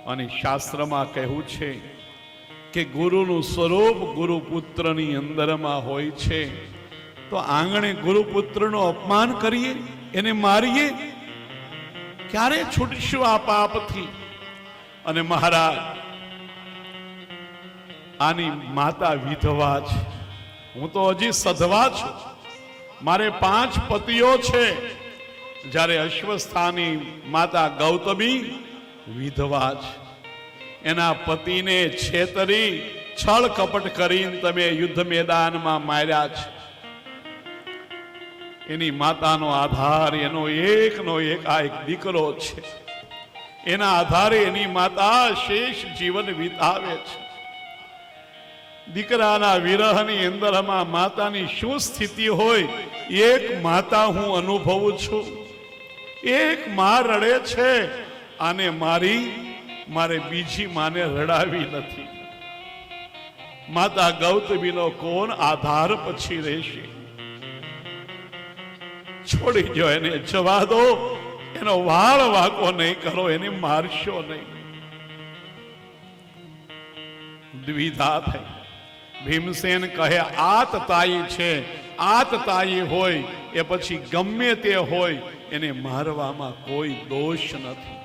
અને શાસ્ત્રમાં કહ્યું છે કે ગુરુનું સ્વરૂપ ગુરુપુત્રની અંદરમાં હોય છે. તો આંગણે ગુરુપુત્રનું અપમાન કરીએ, એને મારીએ, ક્યારે છૂટશું આ પાપથી? અને મહારાજ, આની માતા વિધવા છે, હું તો હજી સધવા છું, મારે 5 પતિઓ છે. જ્યારે અશ્વસ્થાની માતા ગૌતમી વિધવા છે, એના પતિને છેતરી છળ કપટ કરીને તમે યુદ્ધ મેદાનમાં માર્યા છે. એની માતાનો આધાર એનો એકનો એક આ એક દીકરો છે. એના આધારે એની માતા શેષ જીવન વિતાવે છે. દીકરાના વિરહની અંદરમાં માતાની શું સ્થિતિ હોય, એક માતા હું અનુભવું છું. એક માં રડે છે, આને મારે બીજી માને રડાવી નથી. માતા ગૌતમીનો કોણ આધાર પછી રહેશે? છોડી દો એને, જવા દો, એનો વાળ વાંકો નહીં કરો, એને મારશો નહીં. દ્વિધા થઈ. ભીમસેન કહે આતતાયી છે, આતતાયી હોય એ પછી ગમે તે હોય એને મારવામાં કોઈ દોષ નથી.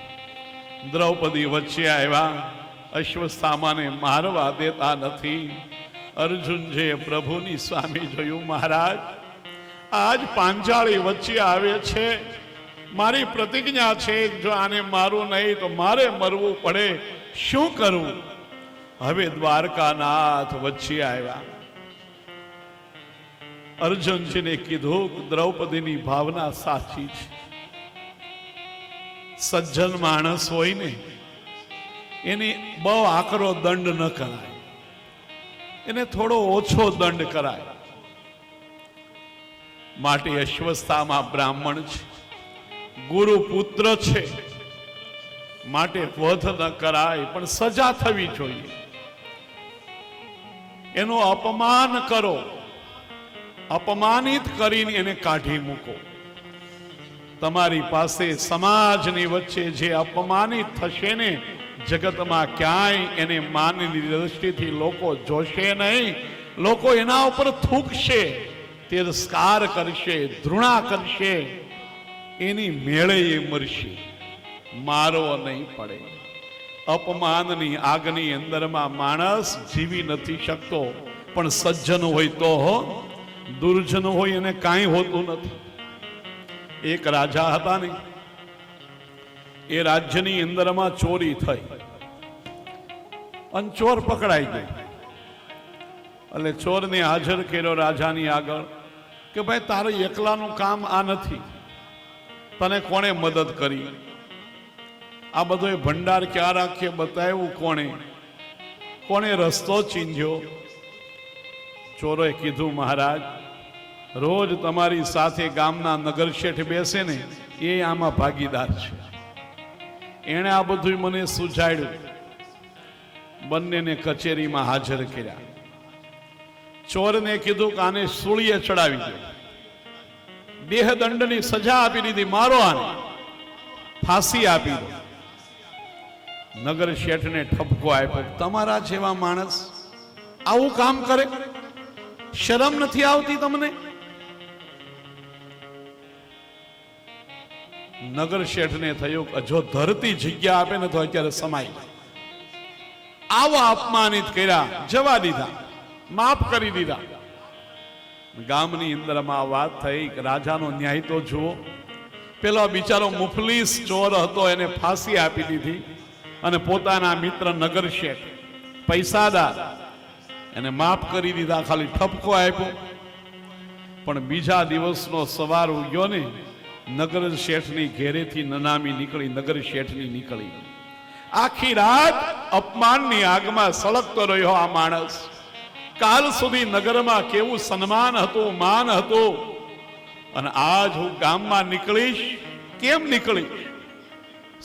દ્રૌપદી વચ્ચે આવ્યા, અશ્વસ્થામાને મારવા દેતા નથી. અર્જુનજે પ્રભુની સામે જોયું, મહારાજ આજ પાંચાળી વચ્ચે આવે છે, મારી પ્રતિજ્ઞા છે જો આને મારું નહીં તો મારે મરવું પડે, શું કરવું? હવે દ્વારકાનાથ વચ્ચે આવ્યા. અર્જુનજીને કીધું દ્રૌપદીની ભાવના સાચી છે. સજ્જન માણસ હોય ને એની બહુ આકરો દંડ ન કરાય, એને થોડો ઓછો દંડ કરાય. માટે અશ્વસ્થામાં બ્રાહ્મણ છે, ગુરુ પુત્ર છે, માટે વધ ન કરાય, પણ સજા થવી જોઈએ. એનું અપમાન કરો, અપમાનિત કરીને એને કાઢી મૂકો. તમારી પાસે સમાજની વચ્ચે જે અપમાનિત થશે ને, જગતમાં ક્યાંય એને માનની દ્રષ્ટિથી લોકો જોશે નહીં. લોકો એના ઉપર થૂકશે, તિરસ્કાર કરશે, ધૃણા કરશે, એની મેળે એ મરશે, મારો નહીં પડે. અપમાનની આગની અંદરમાં માણસ જીવી નથી શકતો, પણ સજ્જન હોય તો હો, દુર્જન હોય એને કાંઈ હોતું નથી. એક રાજા હતા ને, એ રાજ્યની અંદરમાં ચોરી થઈ અને ચોર પકડાઈ ગયો. એટલે ચોરને હાજર કર્યો રાજાની આગળ કે ભાઈ તારું એકલાનું કામ આ નથી, તને કોણે મદદ કરી? આ બધો ભંડાર ક્યાં રાખીએ બતાવ્યું કોણે? કોણે રસ્તો ચીંધ્યો? ચોરોએ કીધું, મહારાજ રોજ તમારી સાથે ગામના નગર શેઠ બેસે ને, એ આમાં ભાગીદાર છે, એણે આ બધું મને સુજાડ્યું. બંનેને કચેરીમાં હાજર કર્યા. ચોરને કીધું કે આને સૂળીએ ચડાવી દો, દેહદંડની સજા આપી દીધી, મારો આને, ફાંસી આપી દો. નગર શેઠને ઠપકો આપ્યો, તમારા જેવા માણસ આવું કામ કરે? શરમ નથી આવતી તમને? નગર શેઠને થયું કે જો ધરતી જગ્યા આપે ને તો અત્યારે સમાય. આવા અપમાનિત કર્યા, જવા દીધા, માફ કરી દીધા. ગામની અંદરમાં વાત થઈ કે રાજાનો ન્યાય તો જુઓ. પેલો બિચારો મુફલીસ ચોર હતો, એને ફાંસી આપી દીધી અને પોતાના મિત્ર નગર શેઠ પૈસાદાર એને માફ કરી દીધા, ખાલી ઠપકો આપ્યો. પણ બીજા દિવસનો સવાર ઉગ્યો ને, નગર શેઠની ઘેરેથી નનામી નીકળી, નગર શેઠની નીકળી. આખી રાત અપમાનની આગમાં સળગતો રહ્યો આ માણસ. કાલ સુધી નગરમાં કેવું સન્માન હતું, માન હતું, અને આજ હું ગામમાં નીકળીશ, કેમ નીકળીશ?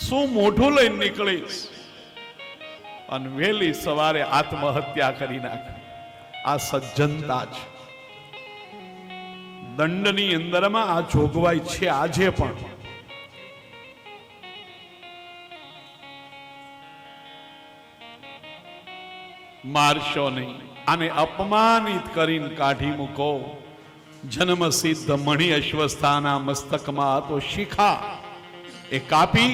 શું મોઢું લઈને નીકળીશ? અને વહેલી સવારે આત્મહત્યા કરી નાખી. આ સજ્જનતા છે. દંડની અંદરમાં આ જોગવાઈ છે આજે પણ. મારશો નહીં. આને અપમાનિત કરીને કાઢી મૂકો. જન્મ સિદ્ધ મણિ અશ્વસ્થાના મસ્તકમાં તો શિખા એ કાપી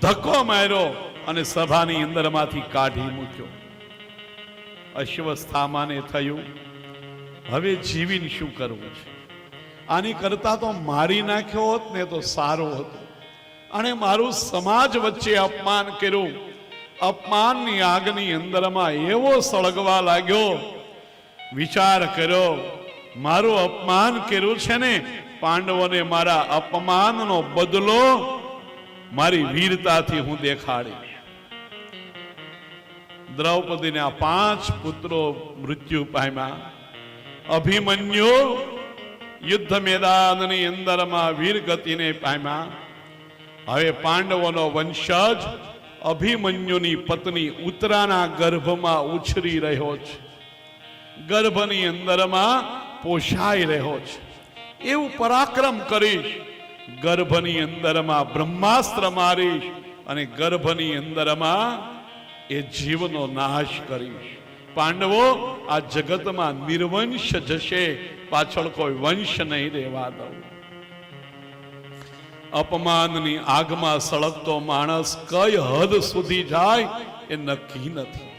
ધક્કો માર્યો અને સભાની અંદરમાંથી કાઢી મૂક્યો. અશ્વસ્થામાને થયું હવે જીવીને શું કરવું છે? આની કરતા તો મારી નાખ્યો હોત ને તો સારું હતું. અને મારું સમાજ વચ્ચે અપમાન કર્યું. અપમાનની આગની અંદરમાં એવો સળગવા લાગ્યો. વિચાર કર્યો મારું અપમાન કર્યું છે ને, પાંડવોને મારા અપમાનનો બદલો મારી વીરતાથી હું દેખાડીશ. દ્રૌપદીના 5 પુત્રો મૃત્યુ પામ્યા. અભિમન્યુ યુદ્ધ મેદાનની અંદરમાં વીર ગતિને પામ્યા. હવે પાંડવોનો વંશજ અભિમન્યુની પત્ની ઉત્તરાના ગર્ભમાં ઉછરી રહ્યો છે, ગર્ભની અંદરમાં પોષાઈ રહ્યો છે. એવું પરાક્રમ કરીશ, ગર્ભની અંદરમાં બ્રહ્માસ્ત્ર મારીશ અને ગર્ભની અંદરમાં એ જીવનો નાશ કરીશ. પાંડવો આ જગતમાં નિર્વંશ જશે, પાછળ કોઈ વંશ નહીં રહેવા દઉં. અપમાનની આગમાં સળગતો માણસ કઈ હદ સુધી જાય એ નક્કી નથી.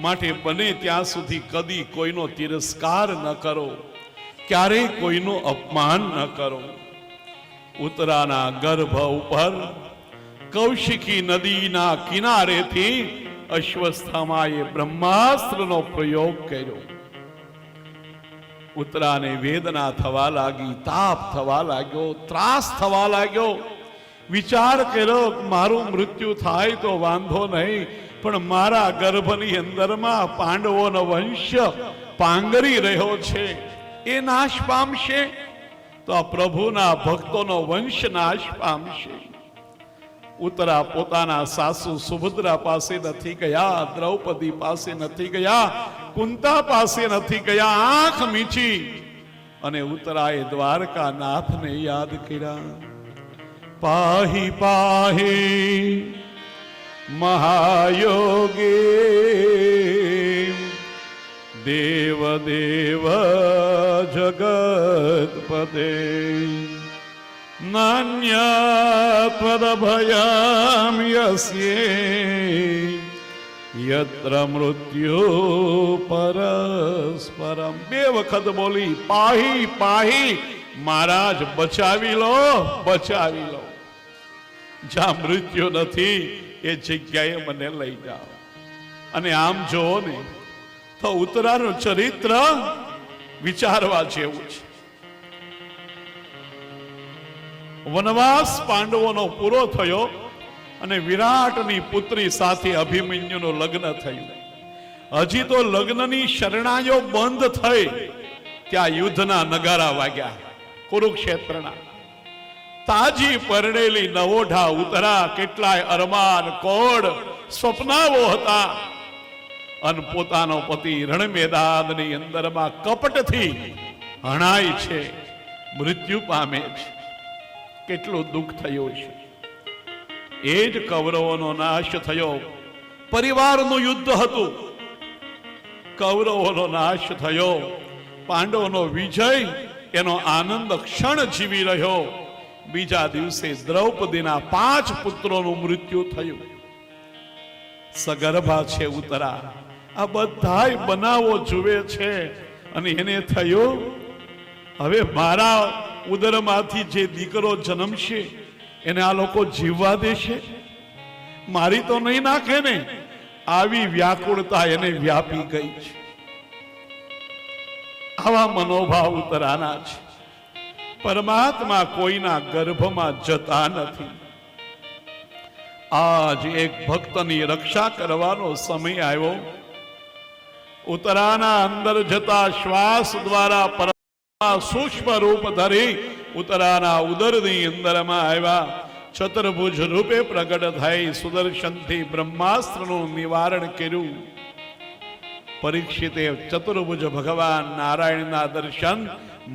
માટે બને ત્યાં સુધી કદી કોઈનો તિરસ્કાર ન કરો, ક્યારેય કોઈનું અપમાન ન કરો. ઉત્તરાના ગર્ભ ઉપર કૌશિકી નદીના કિનારેથી અશ્વસ્થામાએ બ્રહ્માસ્ત્રનો પ્રયોગ કર્યો. ઉત્તરાને વેદના થવા લાગી, તાપ થવા લાગ્યો, ત્રાસ થવા લાગ્યો. વિચાર કર્યો મારું મૃત્યુ થાય તો વાંધો નહીં, પણ મારા ગર્ભની અંદરમાં પાંડવોનો વંશ પાંગરી રહ્યો છે, એ નાશ પામશે તો આ પ્રભુના ભક્તોનો વંશ નાશ પામશે. ઉત્તરા પોતાના સાસુ સુભદ્રા પાસે નથી ગયા, દ્રૌપદી પાસે નથી ગયા, કુંતા પાસે નથી ગયા. આંખ મીચી અને ઉત્તરાએ દ્વારકા નાથને યાદ કર્યા. પાહી પાહી મહાયોગી દેવ દેવ જગતપદે નાન્યત્વદભયં યસ્યે યત્ર મૃત્યુ પરસ્પરમ. 2 વખત બોલી પાહી પાહી, મહારાજ બચાવી લો, બચાવી લો. જ્યાં મૃત્યુ નથી એ જગ્યાએ મને લઈ જાઓ. અને આમ જોવો ને તો ઉત્તરાનું ચરિત્ર વિચારવા જેવું છે. વનવાસ પાંડવોનો પૂરો થયો અને વિરાટની પુત્રી સાથે અભિમન્યુનું લગ્ન થયું. હજી તો લગ્નની શરણાઈઓ બંધ થઈ ત્યાં યુદ્ધના નગારા વાગ્યા. કુરુક્ષેત્રના તાજી પરણેલી નવોઢા ઉત્તરા કેટલાય અરમાન કોડ સ્વપ્નાઓ હતા અને પોતાનો પતિ રણ મેદાનની અંદરમાં કપટથી હણાય છે, મૃત્યુ પામે છે. કેટલું દુઃખ થયું છે. એ જ કૌરવોનો નાશ થયો. પરિવારનું યુદ્ધ હતું, કૌરવોનો નાશ થયો. પાંડવોનો વિજય, એનો આનંદ ક્ષણ જીવી રહ્યો. બીજા દિવસે દ્રૌપદીના 5 પુત્રોનું મૃત્યુ થયું. સગર્ભા છે ઉત્તરા. આ બધાય બનાવો જુએ છે અને એને થયું હવે મારા ઉદરમાંથી જે દીકરો જન્મશે એને આ લોકો જીવવા દેશે, મારી તો નહીં નાખે ને. આવી વ્યાકુળતા એને વ્યાપી ગઈ છે. આવા મનોભાવ ઉત્તરાના છે. પરમાત્મા કોઈના ગર્ભમાં જતા નથી. આજ એક ભક્તની રક્ષા કરવાનો સમય આવ્યો. ઉત્તરાના અંદર જતા શ્વાસ દ્વારા પરમાત્મા સૂક્ષ્મ રૂપ ધરી ઉત્તરાના ઉદરની અંદરમાં આવ્યા. ચતુર્ભુજ રૂપે પ્રગટ થઈ સુદર્શનથી બ્રહ્માસ્ત્રનું નિવારણ કર્યું. પરીક્ષિતે ચતુર્ભુજ ભગવાન નારાયણના દર્શન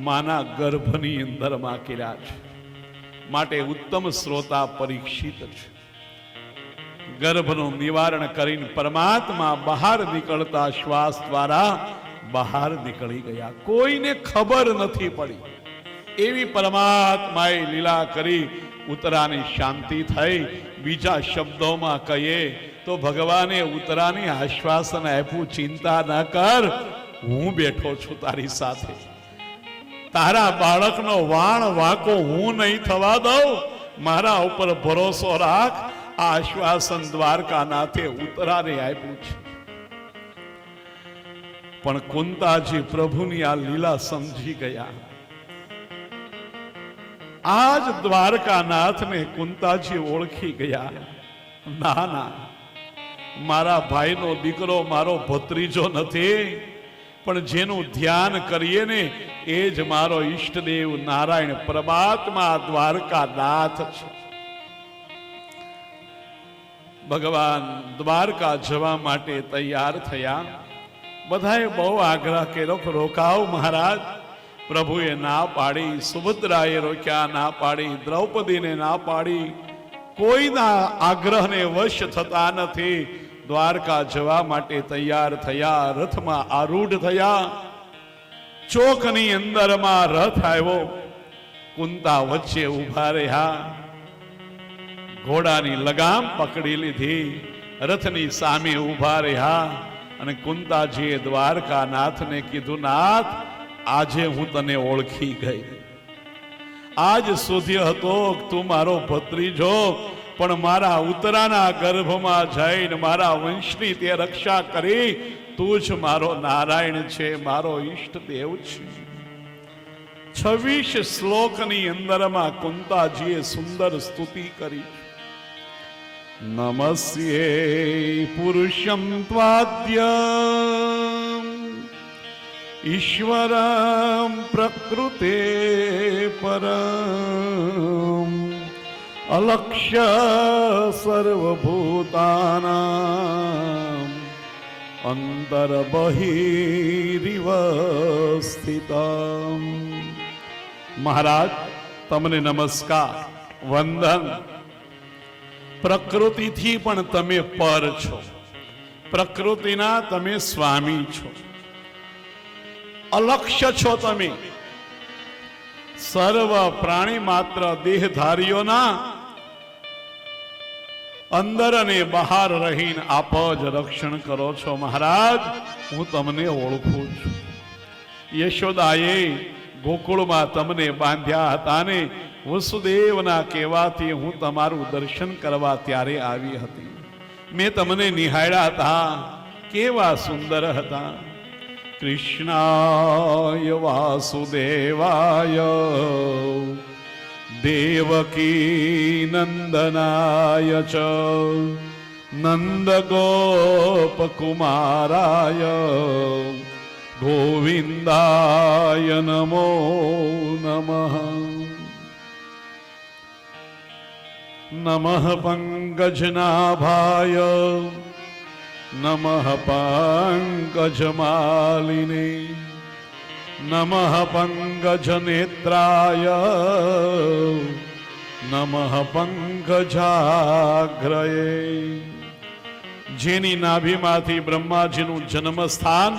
માના ગર્ભની અંદરમાં કર્યા છે. માટે ઉત્તમ શ્રોતા પરીક્ષિત છે. ગર્ભનું નિવારણ કરીને પરમાત્મા બહાર નીકળતા શ્વાસ દ્વારા બહાર નીકળી ગયા. કોઈને ખબર નથી પડી. એવી પરમાત્માએ લીલા કરી ઉત્તરાની શાંતિ થઈ. બીજા શબ્દોમાં કહીએ તો ભગવાને ઉત્તરાની આશ્વાસન આપ્યું, ચિંતા ન કર, હું બેઠો છું તારી સાથે. તારા બાળકનો વાણ વાંકો હું નહીં થવા દઉં, મારા ઉપર ભરોસો રાખ. આ આશ્વાસન દ્વારકાનાથે ઉત્તરાને આપ્યું છે. પણ કુંતાજી પ્રભુની આ લીલા સમજી ગયા. આજ દ્વારકાનાથને કુંતાજી ઓળખી ગયા. ના ના, મારા ભાઈનો દીકરો મારો ભત્રીજો નથી, પણ જેનું ધ્યાન કરીએ ને એ જ મારો ઈષ્ટદેવ નારાયણ પરમાત્મા દ્વારકાનાથ છે. ભગવાન દ્વારકા જવા માટે તૈયાર થયા. બધાએ બહુ આગ્રહ કર્યો, રોકાવ મહારાજ. પ્રભુએ ના પાડી, સુભદ્રાએ રોક્યા, ના પાડી, દ્રૌપદીને ના પાડી. કોઈના આગ્રહને વશ થતા નથી. દ્વારકા જવા માટે તૈયાર થયા, રથમાં આરૂઢ થયા. ચોકની અંદરમાં રથ આવ્યો. કુંતા વચ્ચે ઉભા રહ્યા, ઘોડાની લગામ પકડી લીધી, રથની સામે ઉભા રહ્યા. અને કુંતાજીએ દ્વારકાનાથને કીધું, નાથ, આજે હું તને ઓળખી ગઈ. આજ સુધી હતો તું મારો ભત્રીજો, પણ મારા ઉત્તરાના ગર્ભમાં જઈને મારા વંશની તે રક્ષા કરી. તું જ મારો નારાયણ છે, મારો ઈષ્ટદેવ છે. 26 શ્લોકની અંદરમાં કુંતાજીએ સુંદર સ્તુતિ કરી. નમસ્યે પુરુષમ ત્વાદ્ય ઈશ્વરમ પ્રકૃતે પરમ અલક્ષ્ય સર્વભૂતાનાં અંતર્બહિરિવ સ્થિતમ. મહારાજ, તમને નમસ્કાર, વંદન. પ્રકૃતિથી પણ તમે પર છો, પ્રકૃતિના તમે સ્વામી છો, અલક્ષ્ય છો તમે. સર્વ પ્રાણી માત્ર દેહધારીઓના અંદર અને બહાર રહીને આપ જ રક્ષણ કરો છો. મહારાજ, હું તમને ઓળખું છું. યશોદાએ ગોકુળમાં તમને બાંધ્યા હતા ને વસુદેવના કહેવાથી હું તમારું દર્શન કરવા ત્યારે આવી હતી. મેં તમને નિહાળ્યા હતા, કેવા સુંદર હતા. કૃષ્ણાય વાસુદેવાય દેવકી નંદનાય ચ નંદ ગોપ કુમારાય ગોવિંદાય નમો નમઃ. નમઃ પંકજનાભાય નમઃ પંકજમાલિને નમઃ પંકજનેત્રાય નમઃ પંકજાગ્રયે. જેની નાભીમાંથી બ્રહ્માજીનું જન્મસ્થાન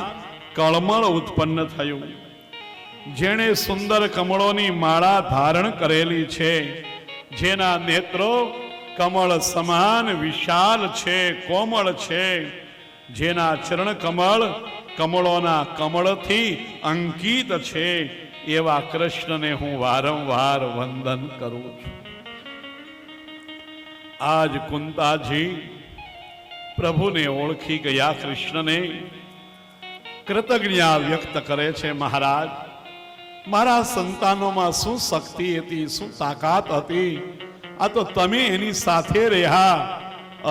કળમળ ઉત્પન્ન થયું, જેણે સુંદર કમળોની માળા ધારણ કરેલી છે, જેના નેત્રો કમળ સમાન વિશાલ છે, કોમળ છે, જેના ચરણ કમળ કમળોના કમળથી અંકિત છે, એવા કૃષ્ણને હું વારંવાર વંદન કરું છું. આજ કુંતાજી પ્રભુને ઓળખી ગયા, કૃષ્ણને કૃતજ્ઞતા વ્યક્ત કરે છે. મહારાજ, મારા સંતાનોમાં શું શક્તિ હતી, શું તાકાત હતી, આ તો તમે એની સાથે રહ્યા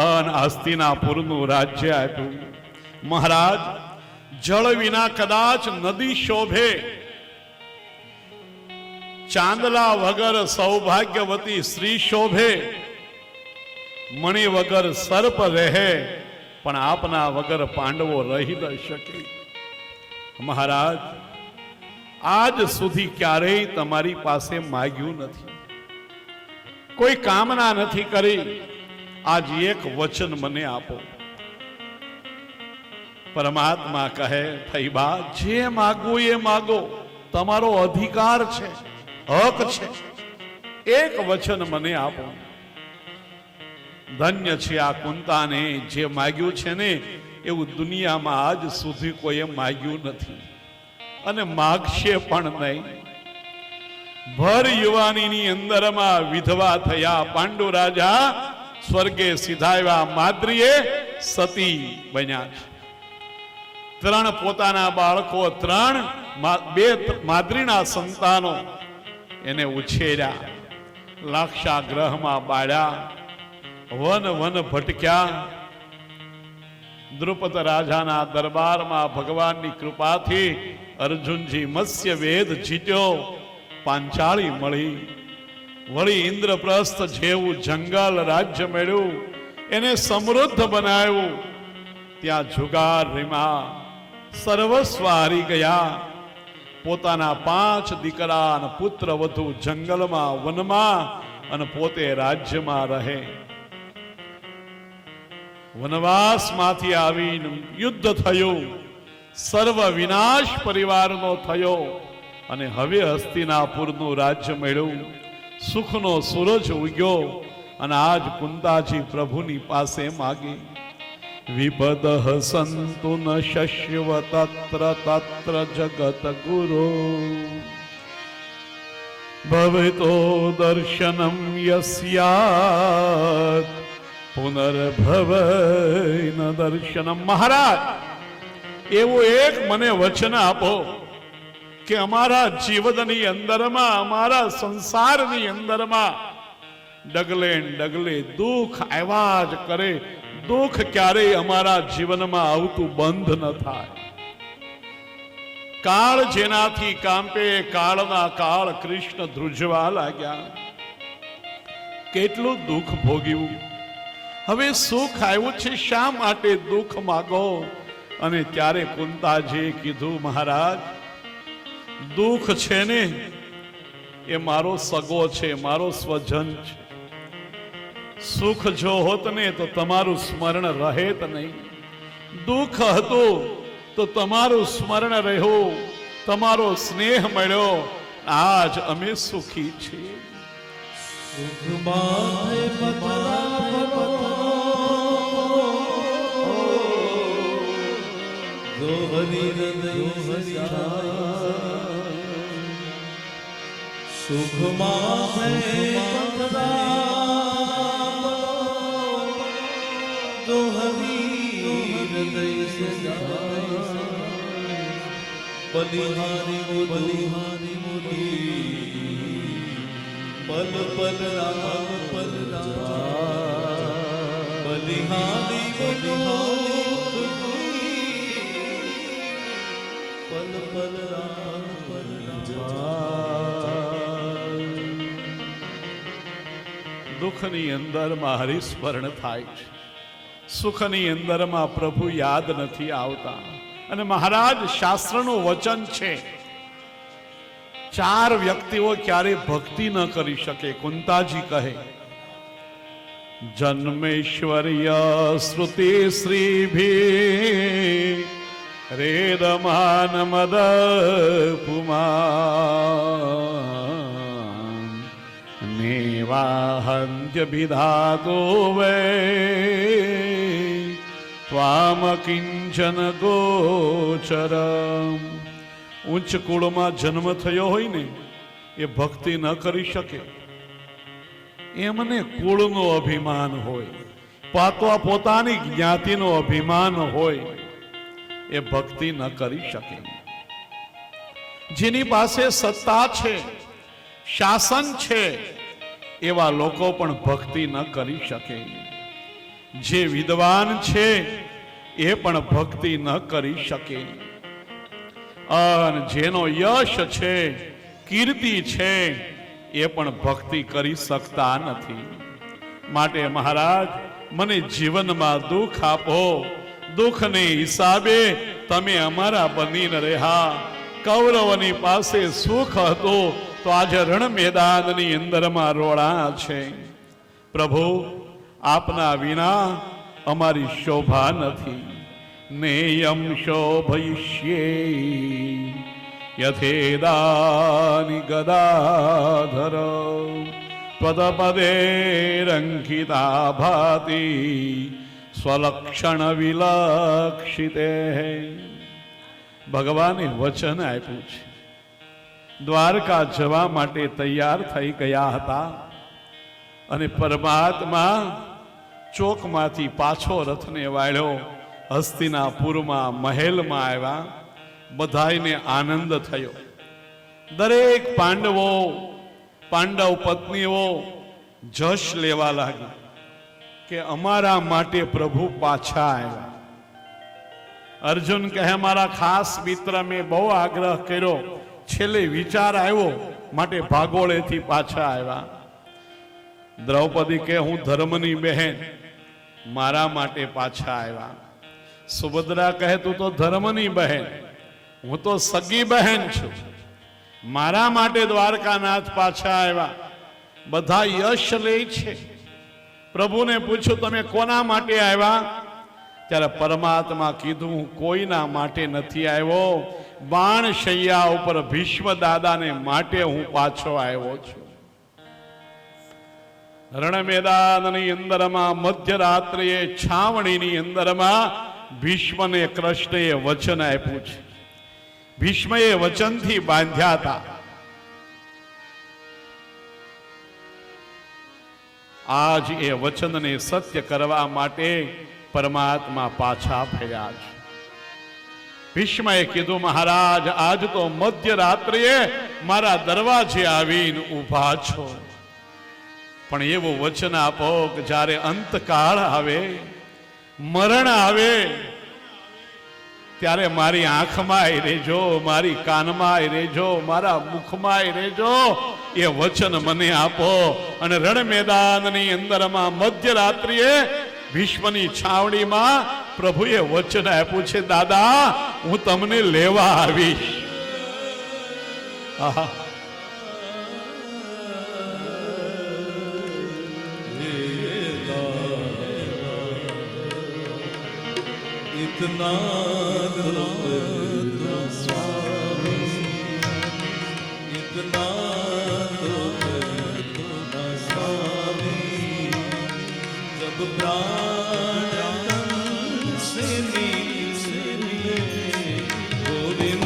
અને હસ્તિનાપુરનું રાજ્ય આપ્યું. મહારાજ, જળ વિના કદાચ નદી શોભે, ચાંદલા વગર સૌભાગ્યવતી સ્ત્રી શોભે, મણિ વગર સર્પ રહે, પણ આપના વગર પાંડવો રહી ન શકે. મહારાજ, આજ સુધી ક્યારેય તમારી પાસે માગ્યું નથી, કોઈ કામના નથી કરી, આજ એક વચન મને આપો. પરમાત્મા કહે, ફૈબા જે માગવું એ માગો, તમારો અધિકાર છે, હક છે. એક વચન મને આપો. ધન્ય છે આ કુંતાને, જે માગ્યું છે ને એવું દુનિયામાં આજ સુધી કોઈએ માગ્યું નથી અને માગશે પણ નહીં. ભર યુવાનીની અંદરમાં વિધવા થયા પાંડુ રાજા, સ્વર્ગે સીધાવ્યા, માદ્રીએ સતી બન્યા છે. ત્રણ પોતાના બાળકો, બે માદ્રીના સંતાનો એને ઉછેર્યા, લાક્ષાગ્રહમાં બાળ્યા, વન વન ભટક્યા. દ્રુપદ રાજાના દરબારમાં ભગવાનની કૃપાથી અર્જુનજી મત્સ્ય વેદ જીત્યો, પાંચાળી મળી. વળી ઇન્દ્રપ્રસ્થ જેવું જંગલ રાજ્ય મળ્યું, એને સમૃદ્ધ બનાવ્યું. ત્યાં જુગાર રીમા, સર્વસ્વ હારી ગયા. પોતાના 5 દીકરા અને પુત્ર વધુ જંગલમાં, વનમાં અને પોતે રાજ્યમાં રહે. વનવાસમાંથી આવીને યુદ્ધ થયું, સર્વ વિનાશ પરિવારનો થયો અને હવે હસ્તિનાપુરનું રાજ્ય મળ્યું. સુખનો સૂરજ ઉગ્યો અને આજ કુંતાજી પ્રભુની પાસે માગી. વિપદ સંતુ ન શશ્વ તત્ર તત્ર જગત ગુરો ભવતો દર્શનમ યસ્યાત પુનર્ભવ ન દર્શનમ. મહારાજ, એવું એક મને વચન આપો કે અમારા જીવનની અંદરમાં, અમારા સંસારની અંદરમાં ડગલે ડગલે દુઃખ આવ્યા જ કરે, દુઃખ ક્યારેય અમારા જીવનમાં આવતું બંધ ન થાય. કાળ જેનાથી કાંપે, કાળના કાળ કૃષ્ણ ધ્રુજવા લાગ્યા. કેટલું દુઃખ ભોગ્યું. હવે સુખ આવ્યું છે, શા માટે દુઃખ માગો? અને ત્યારે કુંતાજીએ કીધું, મહારાજ, દુઃખ છે ને એ મારો સગો છે, મારો સ્વજન છે. સુખ જો હોત ને તો તમારું સ્મરણ રહેત નહીં. દુઃખ હતું તો તમારું સ્મરણ રહ્યું, તમારો સ્નેહ મળ્યો. આજ અમે સુખી છીએ. બલિહારી બલિહારી પલ પલ રામ પલ બલિહારી પલ પલ રામ પલ. દુઃખની અંદરમાં હરિસ્મરણ થાય છે, સુખની અંદરમાં પ્રભુ યાદ નથી આવતા. અને મહારાજ, શાસ્ત્રનું વચન છે, 4 વ્યક્તિઓ ક્યારે ભક્તિ ન કરી શકે. કુંતાજી કહે, જન્મેશ્વર્ય શ્રુતિ શ્રીભી રેદમાન મદ પુમાન નેવાહંત્ય વિધાતો વૈ ત્વામ કિંચન ગોચરમ. ઉચ્ચ કુળમાં જન્મ થયો હોય ને એ ભક્તિ ન કરી શકે. એમને કુળનો અભિમાન હોય, પોતાની જ્ઞાતિનો અભિમાન હોય, એ ભક્તિ ન કરી શકે. જેની પાસે સત્તા છે, શાસન છે, એવા લોકો પણ ભક્તિ ન કરી શકે. જે વિદ્વાન છે એ પણ ભક્તિ ન કરી શકે. અને જેનો યશ છે, કીર્તિ છે, એ પણ ભક્તિ કરી શકતા નથી. માટે મહારાજ, મને જીવનમાં દુઃખ આપો. દુઃખને હિસાબે તમે અમારા બનીને રહ્યા. કૌરવની પાસે સુખ હતું તો આજે રણ મેદાનની અંદરમાં રોળા છે. પ્રભુ, આપના વિના અમારી શોભા નથી. નેયમ શોભયિષ્યે યથેદાની ગદાધર ત્વદપદેરંકિતા ભાતિ સ્વલક્ષણ વિલક્ષિતે. ભગવાને વચન આપ્યું છે. દ્વારકા જવા માટે તૈયાર થઈ ગયા હતા અને પરમાત્મા ચોકમાંથી પાછો રથને વાળ્યો, હસ્તિનાપુરમાં મહેલમાં આવ્યા. બધાયને આનંદ થયો. દરેક પાંડવ પત્નીઓ જશ લેવા લાગી કે અમારા માટે પ્રભુ પાછા આવ્યા. અર્જુન કહે મારા ખાસ મિત્ર મેં બહુ આગ્રહ કર્યો, છેલ્લે વિચાર આવ્યો માટે ભાગોળેથી પાછા આવ્યા. દ્રૌપદી કે હું ધર્મની બહેન, મારા માટે પાછા આવ્યા. સુભદ્રા કહે તું તો ધર્મની બહેન, હું તો સગી બહેન છું, મારા માટે દ્વારકાનાથ પાછા આવ્યા. બધા યશ લે છે. પ્રભુને પૂછ્યું તમે કોના માટે આવ્યા? ત્યારે પરમાત્મા કીધું હું કોઈના માટે નથી આવ્યો, બાણ શૈયા ઉપર ભીષ્મ દાદાને માટે હું પાછો આવ્યો છું. રણ મેદાનની અંદરમાં મધ્યરાત્રિએ છાવણીની અંદરમાં ભીષ્મને કૃષ્ણએ વચન આપ્યું છે. ભીષ્મએ વચનથી બાંધ્યા હતા. આજ એ વચનને સત્ય કરવા માટે પરમાત્મા પાછા ફર્યા છે. ભીષ્મએ કીધું મહારાજ આજ તો મધ્યરાત્રિએ મારા દરવાજે આવીને ઊભા છો, પણ એવું વચન આપો કે જ્યારે અંતકાળ આવે, મરણ આવે, ત્યારે મારી આંખમાંય રહેજો, મારી કાનમાંય રહેજો, મારા મુખમાંય રહેજો. એ વચન મને આપો. અને રણ મેદાનની અંદરમાં મધ્યરાત્રિએ ભીષ્મની છાવણીમાં પ્રભુએ વચન આપ્યું છે દાદા હું તમને લેવા આવીશ. આહા, इतना दो स्वामी, इतना दो स्वामी, जब प्राण से नीचे गोविंद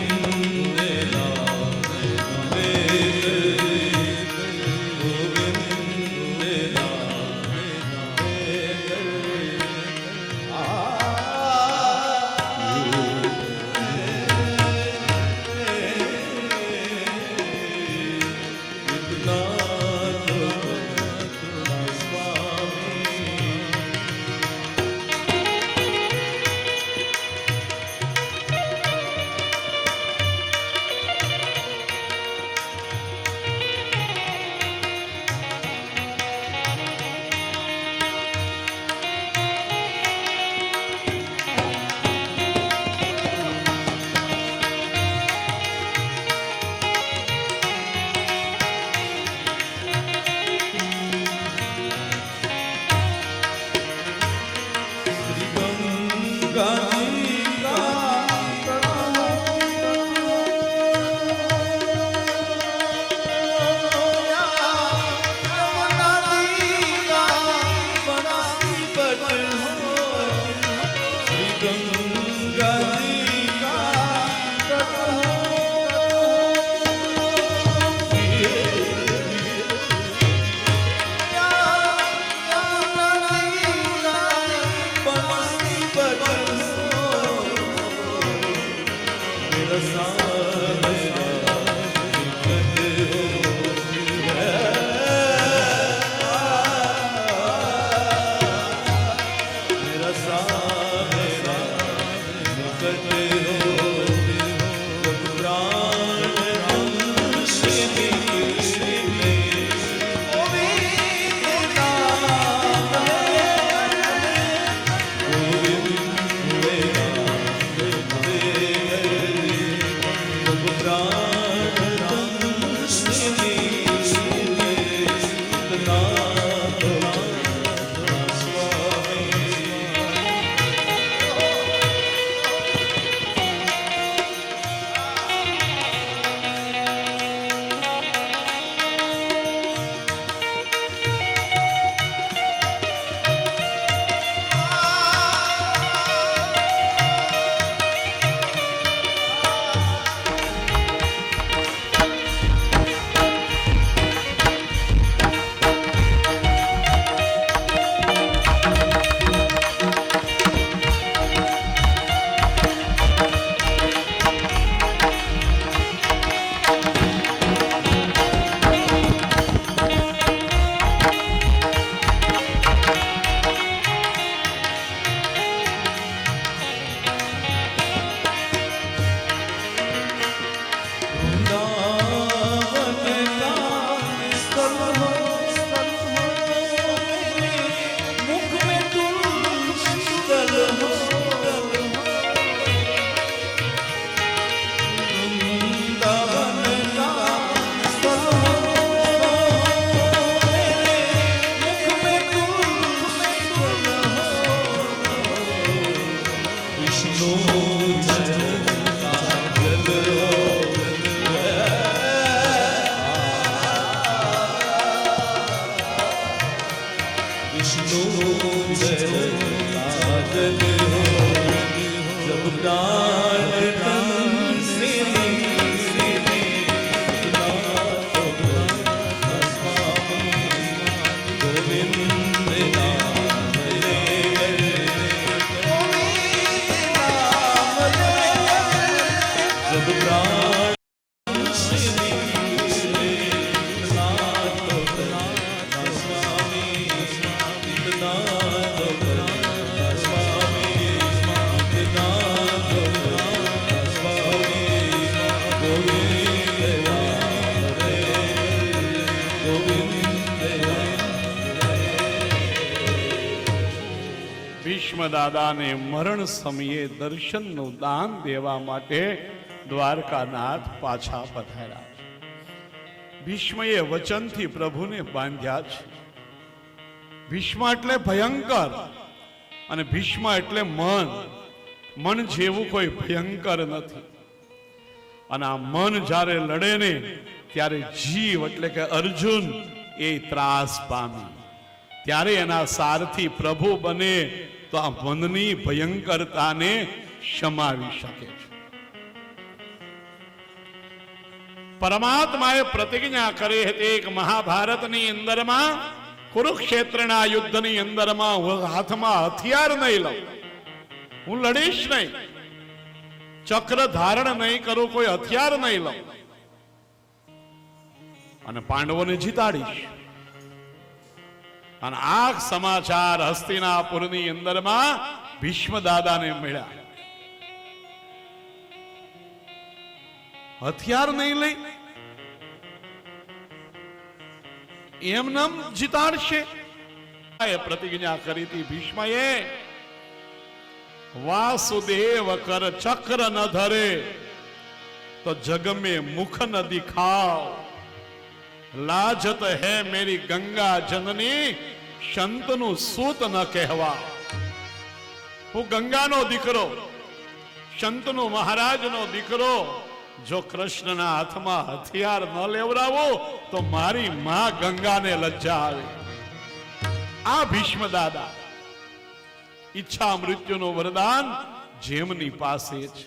વિષ્ણુ विष्णु जब प्राण तन से गोविंद नाम ले जब प्राण से निकले नाथ स्वामी नाथ स्वामी नाथ स्वामी गोविंद नाम रे गोविंद ભીષ્મ દાદાને મરણ સમયે દર્શનનું દાન દેવા માટે દ્વારકાનાથ પાછા પધાર્યા છે. ભીષ્મએ વચનથી પ્રભુને બાંધ્યા છે. ભીષ્મ એટલે ભયંકર અને ભીષ્મ એટલે મન જેવું કોઈ ભયંકર નથી. અને આ મન જ્યારે લડે ને ત્યારે જીવ એટલે કે અર્જુન એ ત્રાસ પામી. ત્યારે એના સારથી પ્રભુ બને તો આ મનની ભયંકરતાને શમાવી શકે છે. પરમાત્માએ પ્રતિજ્ઞા કરી હતી કે મહાભારતની અંદરમાં કુરુક્ષેત્રના યુદ્ધની અંદરમાં હું હાથમાં હથિયાર નહીં લઉં, હું લડીશ નહીં, ચક્ર ધારણ નહીં કરું, કોઈ હથિયાર નહીં લઉં અને પાંડવોને જીતાડીશ. અને આ સમાચાર હસ્તિનાપુરની અંદરમાં ભીષ્મ દાદાને મળ્યા. હથિયાર નહીં લઈ એમનેમ જીતાડશે એ પ્રતિજ્ઞા કરી હતી ભીષ્મએ. વાસુદેવ કર ચક્ર ન ધરે તો જગ में मुख न दिखाओ, लाजत है मेरी गंगा जननी संतनु सूत न कहवा. હું ગંગાનો દીકરો, સંતનો મહારાજનો દીકરો, જો કૃષ્ણના હાથમાં હથિયાર ન લેવડાવો તો મારી માં ગંગાને લજ્જા આવે. આ ભીષ્મ દાદા ઈચ્છા મૃત્યુનું વરદાન જેમની પાસે છે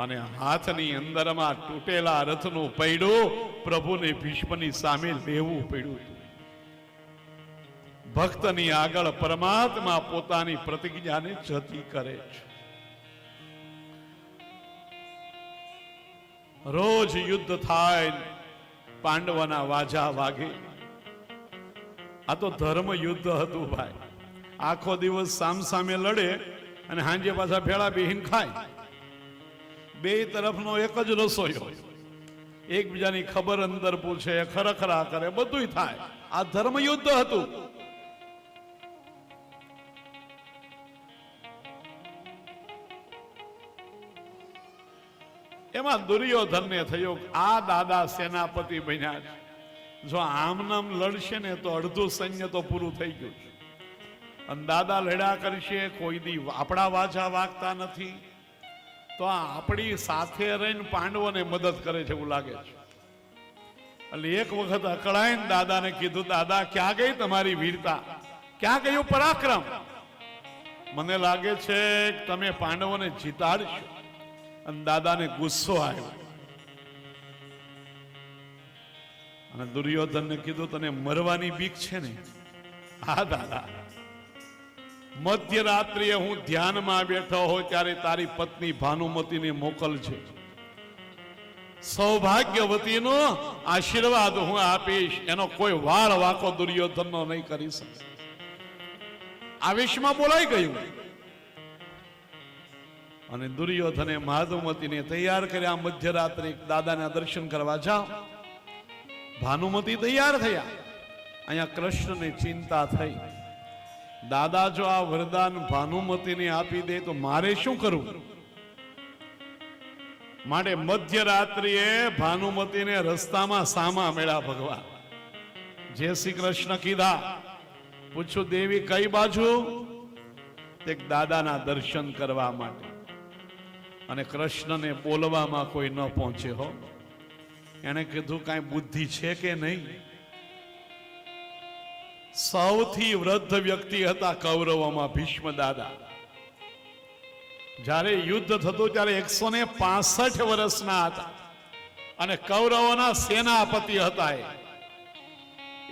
અને હાથની અંદરમાં તૂટેલા રથનું પૈડું પ્રભુને ભીષ્મની સામે લેવું પડ્યું. ભક્તની આગળ પરમાત્મા પોતાની પ્રતિજ્ઞાને જતી કરે છે. રોજ યુદ્ધ થાય, પાંડવોના વાજા વાગે. આ તો ધર્મ યુદ્ધ હતું ભાઈ. આખો દિવસ સામસામે લડે અને સાંજે પાછા ભેળા બેહીને ખાય. બે તરફનો એક જ રસોઈયો, એકબીજાની ખબર અંદર પૂછે, ખરખરા કરે, બધું થાય. આ ધર્મ યુદ્ધ હતું. એમાં દુર્યોધનને થયો આ દાદા સેનાપતિ બન્યા છે, જો આમ નામ લડશે ને તો અડધું સૈન્ય તો પૂરું થઈ ગયું છે. અને દાદા લડ્યા કરશે, કોઈ દી આપણા વાજા વાગતા નથી, તો આપણી સાથે રહીને પાંડવોને મદદ કરે છે એવું લાગે છે. એટલે એક વખત અકળાઈને દાદાને કીધું, દાદા ક્યાં ગઈ તમારી વીરતા, ક્યાં ગયું પરાક્રમ? મને લાગે છે કે તમે પાંડવોને જીતાડશો. અને દાદાને ગુસ્સો આવ્યો અને દુર્યોધનને કીધું, તને મરવાની બીક છે ને? હા દાદા, મધ્યરાત્રિએ હું ધ્યાનમાં બેઠો હોય ત્યારે તારી પત્ની ભાનુમતીને મોકલજે, સૌભાગ્યવતીનો આશીર્વાદ હું આપીશ, એનો કોઈ વાળ વાકો દુર્યોધનનો નહીં કરી શકે. આવેશમાં બોલાઈ ગયું અને દુર્યોધને ભાનુમતીને તૈયાર કર્યા. મધ્યરાત્રે દાદાના દર્શન કરવા જાઓ. ભાનુમતી તૈયાર થયા. અહીંયા કૃષ્ણને ચિંતા થઈ, દાદા જો આ વરદાન ભાનુમતીને આપી દે તો મારે શું કરવું? માટે મધ્યરાત્રિએ ભાનુમતીને રસ્તામાં સામા મળ્યા ભગવાન. જય શ્રી કૃષ્ણ કીધા. પૂછું, દેવી કઈ બાજુ? એક દાદાના દર્શન કરવા માટે, અને કૃષ્ણને બોલવામાં કોઈ ન પહોંચે હો. એને કીધું કાંઈ બુદ્ધિ છે કે નહીં? સૌથી વૃદ્ધ વ્યક્તિ હતા કૌરવોમાં ભીષ્મ દાદા. જ્યારે યુદ્ધ થતું ત્યારે 165 વર્ષના હતા અને કૌરવોના સેનાપતિ હતા.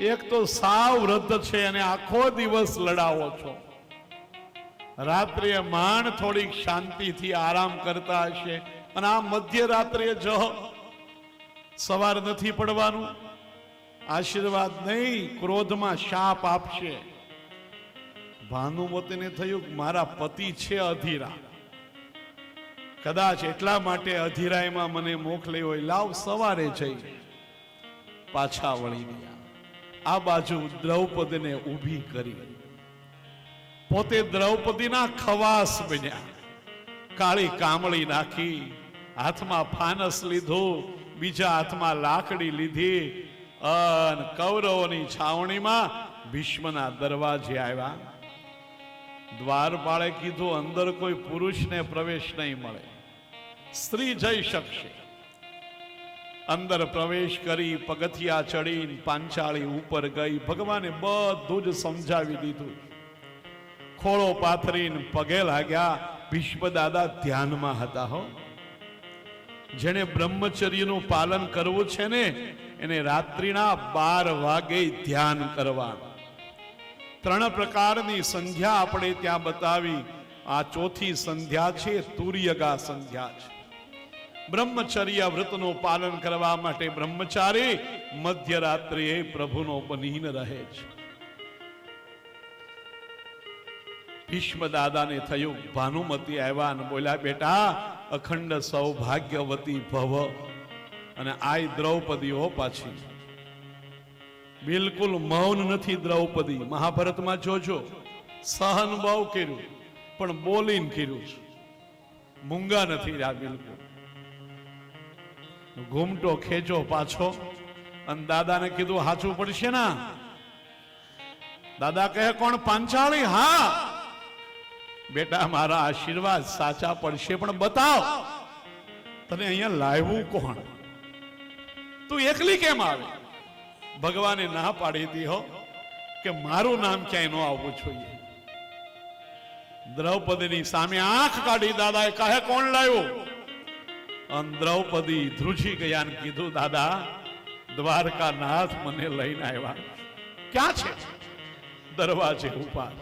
એક તો સાવ વૃદ્ધ છે અને આખો દિવસ લડાવો છો. રાત્રે માંડ થોડીક શાંતિથી આરામ કરતા હશે, અને આ મધ્યરાત્રે જો સવાર નથી પડવાનું. આશીર્વાદ નહીં, ક્રોધમાં શાપ આપશે. ભાનુમતીને થયું મારા પતિ છે અધીરા, કદાચ એટલા માટે અધીરાયમાં મને મોકલી હોય, લાવ સવારે જઈ. પાછા વળી ગયા. આ બાજુ દ્રૌપદીને ઊભી કરી, પોતે દ્રૌપદીના ખવાસ બન્યા. કાળી કામળી નાખી, હાથમાં ફાનસ લીધું, બીજા હાથમાં લાકડી લીધી, અને કૌરવોની છાવણીમાં ભીષ્મના દરવાજે આવ્યા. દ્વારપાળે કીધું અંદર કોઈ પુરુષને પ્રવેશ નહીં મળે, સ્ત્રી જઈ શકશે. અંદર પ્રવેશ કરી પગથિયા ચડીને પાંચાળી ઉપર ગઈ. ભગવાને બધું જ સમજાવી દીધું. ખોળો પાથરીને પગે લાગ્યા. ભીષ્મ દાદા ધ્યાનમાં હતા હો. જેને બ્રહ્મચર્યનું પાલન કરવું છે ને, એને રાત્રિના 12 વાગે ધ્યાન કરવાનું. 3 પ્રકારની સંધ્યા આપણે ત્યાં બતાવી. આ ચોથી સંધ્યા છે તુર્યગા સંધ્યા છે. બ્રહ્મચર્ય વ્રતનું પાલન કરવા માટે બ્રહ્મચારી મધ્યરાત્રિએ પ્રભુનો બનીને રહે છે. ભીષ્મ દાદાને થયું, ભાનુમતી આવ્યા અને બોલ્યા, બેટા અખંડ સૌભાગ્યવતી ભવ. અને આય દ્રૌપદી હો પાછી. બિલકુલ મૌન નથી દ્રૌપદી. મહાભારતમાં જોજો, સહન બહુ કર્યું પણ બોલીને કર્યું છે. મૂંગા નથી રહ્યા બિલકુલ. ઘૂમટો ખેંચો પાછો, અને દાદાને કીધું હાચું પડશે ના. દાદા કહે, કોણ પાંચાળી? હા બેટા, મારા આશીર્વાદ સાચા પડશે, પણ બતાવ તને અહીંયા લાવ્યું કોણ? તું એકલી કેમ આવે? ભગવાને ના પાડી દી હો કે મારું નામ ક્યાંય ન આવવું જોઈએ. દ્રૌપદીની સામે આંખ કાઢી દાદાએ કહે, કોણ લાવ્યું? અને દ્રૌપદી ધ્રુજી ગયા ને કીધું, દાદા દ્વારકા નાથ મને લઈને આવ્યા. ક્યાં છે? દરવાજે ઉભા.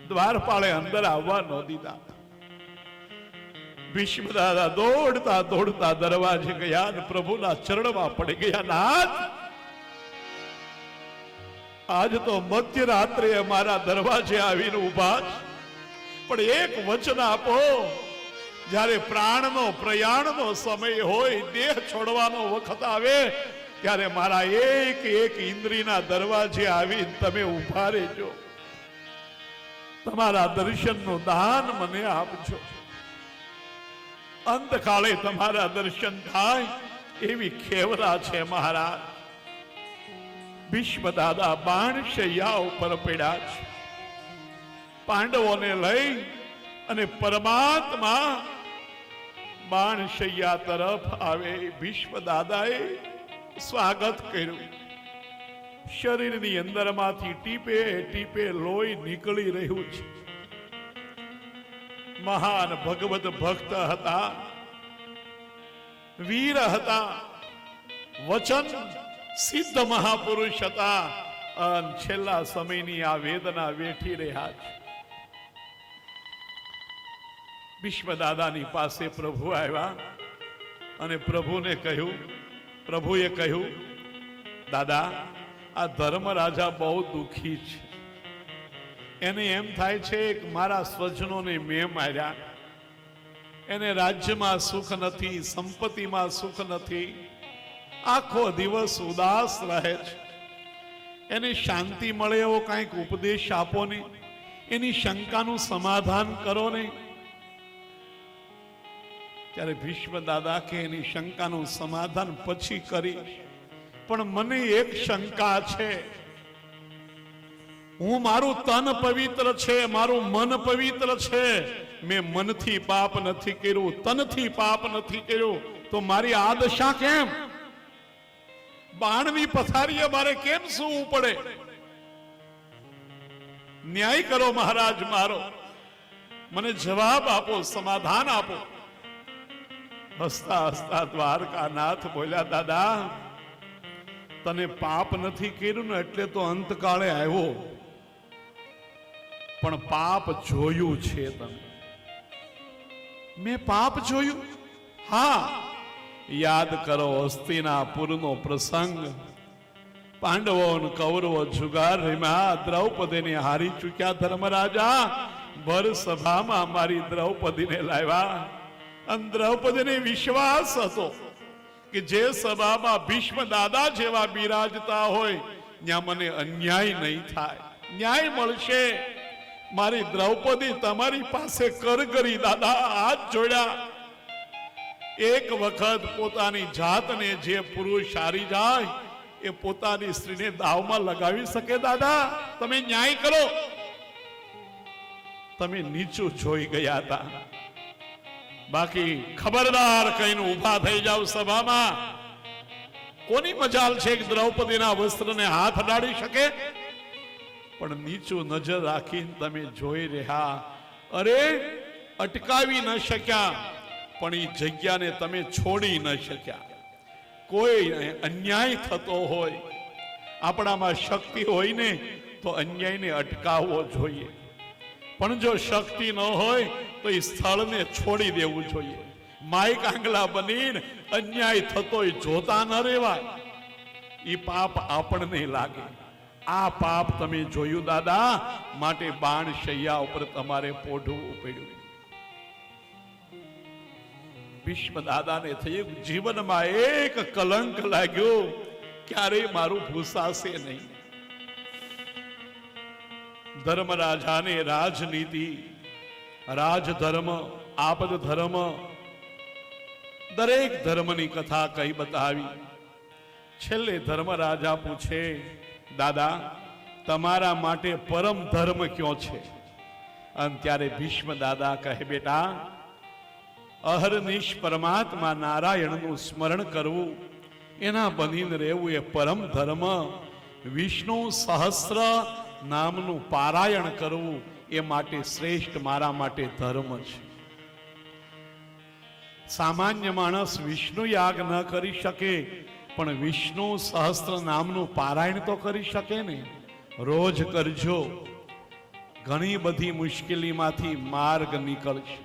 દ્વારપાળે અંદર આવવા ન દીધા. ભીષ્મ દાદા દોડતા દોડતા દરવાજે ગયા અને પ્રભુના ચરણમાં પડી ગયા. નાથ, આજ તો મધ્યરાત્રે અમારા દરવાજે આવીને ઉભા, પણ એક વચન આપો. જ્યારે પ્રાણનો પ્રયાણનો સમય હોય, દેહ છોડવાનો વખત આવે, ત્યારે મારા એક એક ઇન્દ્રિયના દરવાજે આવીને તમે ઉભા રહેજો. તમારા દર્શનનું દાન મને આપજો. અંતકાળે તમારા દર્શન થાય એવી ખેવરા છે મહારાજ. ભીષ્મ દાદા બાણશૈયા ઉપર પડ્યા છે. પાંડવોને લઈ અને પરમાત્મા બાણશૈયા તરફ આવે. ભીષ્મ દાદાએ સ્વાગત કર્યું. શરીરની અંદરમાંથી ટીપે ટીપે લોહી નીકળી રહ્યું છે. મહાન ભગવત ભક્ત હતા, વીર હતા, વચન સિદ્ધ મહાપુરુષ હતા, અને છેલ્લા સમયની આ વેદના વેઠી રહ્યા છે. ભીષ્મ દાદાની પાસે પ્રભુ આવ્યા અને પ્રભુએ કહ્યું, દાદા આ ધર્મ રાજા બહુ દુઃખી છે. એને એમ થાય છે કે મારા સ્વજનોને મેં માર્યા. એને રાજ્યમાં સુખ નથી, સંપત્તિમાં સુખ નથી, આખો દિવસ ઉદાસ રહે છે. એને શાંતિ મળે એવો કંઈક ઉપદેશ આપો ને, એની શંકાનું સમાધાન કરો ને. ત્યારે ભીષ્મ દાદા કે એની શંકાનું સમાધાન પછી કરી, પણ મને એક શંકા છે. હું મારું તન પવિત્ર છે, મારું મન પવિત્ર છે, મેં મનથી પાપ નથી કર્યું, તનથી પાપ નથી કર્યું, તો મારી આ દશા કેમ? બાણની પથારીએ મારે કેમ સૂવું પડે? ન્યાય કરો મહારાજ મારો, મને જવાબ આપો, સમાધાન આપો. હસતા હસતા દ્વારકાનાથ બોલ્યા, દાદા તને પાપ નથી કર્યું ને એટલે તો અંતકાળે આવ્યો, પણ પાપ જોયું છે તમે. મેં પાપ જોયું? હા, યાદ કરો હસ્તિનાપુરનો પ્રસંગ. પાંડવો અને કૌરવો જુગાર રમ્યા, દ્રૌપદીને હારી ચૂક્યા ધર્મરાજા. ભર સભામાં મારી દ્રૌપદીને લાવ્યા, અને દ્રૌપદીને વિશ્વાસ હતો કે જે સભામાં ભીષ્મ દાદા જેવા બિરાજતા હોય ત્યાં મને અન્યાય નહીં થાય, ન્યાય મળશે. મારી દ્રૌપદી તમારી પાસે કરગરી દાદા હાથ જોડ્યા. એક વખત પોતાની જાતને જે પુરુષ હારી જાય એ પોતાની સ્ત્રીને દાવમાં લગાવી શકે? દાદા તમે ન્યાય કરો. તમે નીચું જોઈ ગયા હતા, બાકી ખબરદાર કહીને ઉભા થઈ જાવ સભામાં. કોની મજાલ છે કે દ્રૌપદીના વસ્ત્રને હાથ અડાડી શકે? પણ નીચું નજર રાખીને તમે જોઈ રહ્યા. અરે અટકાવી ન શક્યા, પણ એ જગ્યાને તમે છોડી ન શક્યા. કોઈ અન્યાય થતો હોય, આપણામાં શક્તિ હોય ને તો અન્યાયને અટકાવવો જોઈએ, પણ જો શક્તિ ન હોય તો એ સ્થળને છોડી દેવું જોઈએ. માઈક આંગલા બનીને અન્યાય થતો જોતા ન રહેવાય. એ પાપ આપણને લાગે. આ પાપ તમે જોયું દાદા, માટે બાણ શૈયા ઉપર તમારે પોઢવું પડ્યું. ભીષ્મ દાદાને થયું જીવનમાં એક કલંક લાગ્યો, ક્યારેય મારું ભૂસાશે નહીં. ધર્મરાજાને રાજનીતિ, રાજધર્મ, આપદ ધર્મ, દરેક ધર્મની કથા કઈ બતાવી. છેલ્લે ધર્મરાજા પૂછે, દાદા તમારા માટે પરમ ધર્મ કયો છે? અને ત્યારે ભીષ્મ દાદા કહે, બેટા અહર્નિશ પરમાત્મા નારાયણનું સ્મરણ કરવું, એના બનીને રહેવું એ પરમ ધર્મ. વિષ્ણુ સહસ્ર નામનું પારાયણ કરવું એ માટે શ્રેષ્ઠ મારા માટે ધર્મ છે. સામાન્ય માણસ વિષ્ણુ યાગ ન કરી શકે, પણ વિષ્ણુ સહસ્ત્ર નામનું પારાયણ તો કરી શકે ને. રોજ કરજો, ઘણી બધી મુશ્કેલીમાંથી માર્ગ નીકળશે.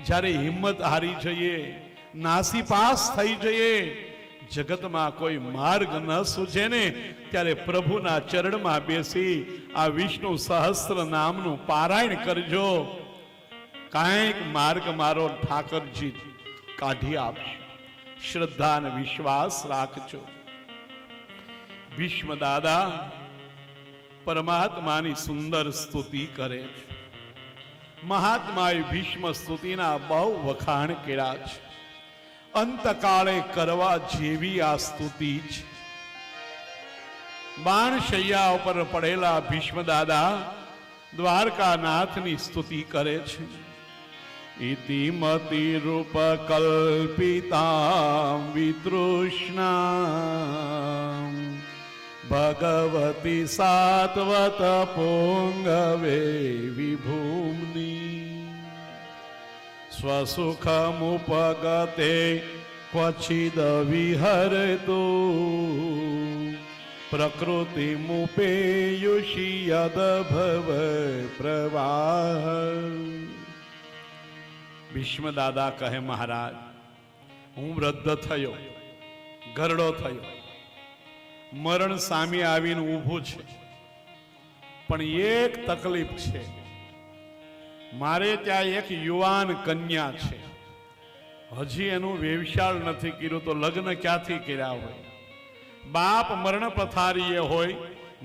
જ્યારે હિંમત હારી જઈએ, નાસીપાસ થઈ જઈએ, જગતમાં કોઈ માર્ગ ન સૂઝે ને, ત્યારે પ્રભુના ચરણમાં બેસી આ વિષ્ણુ સહસ્ત્ર નામનું પારાયણ કરજો. કાંઈક માર્ગ મારો ઠાકરજી કાઢી આપશે. શ્રદ્ધા અને વિશ્વાસ રાખજો. ભીષ્મ દાદા પરમાત્માની સુંદર સ્તુતિ કરે છે. મહાત્માએ ભીષ્મ સ્તુતિના બહુ વખાણ કર્યા છે. અંતકાળે કરવા જેવી આ સ્તુતિ છે. બાણશૈયા ઉપર પડેલા ભીષ્મ દાદા દ્વારકાનાથની સ્તુતિ કરે છે. ઇતિમતિ રૂપ કલ્પિતા વિતૃષ્ણા ભગવતી સાત્વત પોંગવે વિભૂમ્ની સ્વસુખમુપગતે ક્વચિદ વિહરતો પ્રકૃતિમુપેયુષી યદભવ પ્રવાહ. ભીષ્મ દાદા કહે, મહારાજ હું વૃદ્ધ થયો, ઘરડો થયો, મરણ સામે આવીને ઊભું છે, પણ એક તકલીફ છે. મારે ત્યાં એક યુવાન કન્યા છે, હજી એનું વેવશાળ નથી કર્યું, તો લગ્ન ક્યાંથી કર્યા હોય? બાપ મરણ પથારીએ હોય,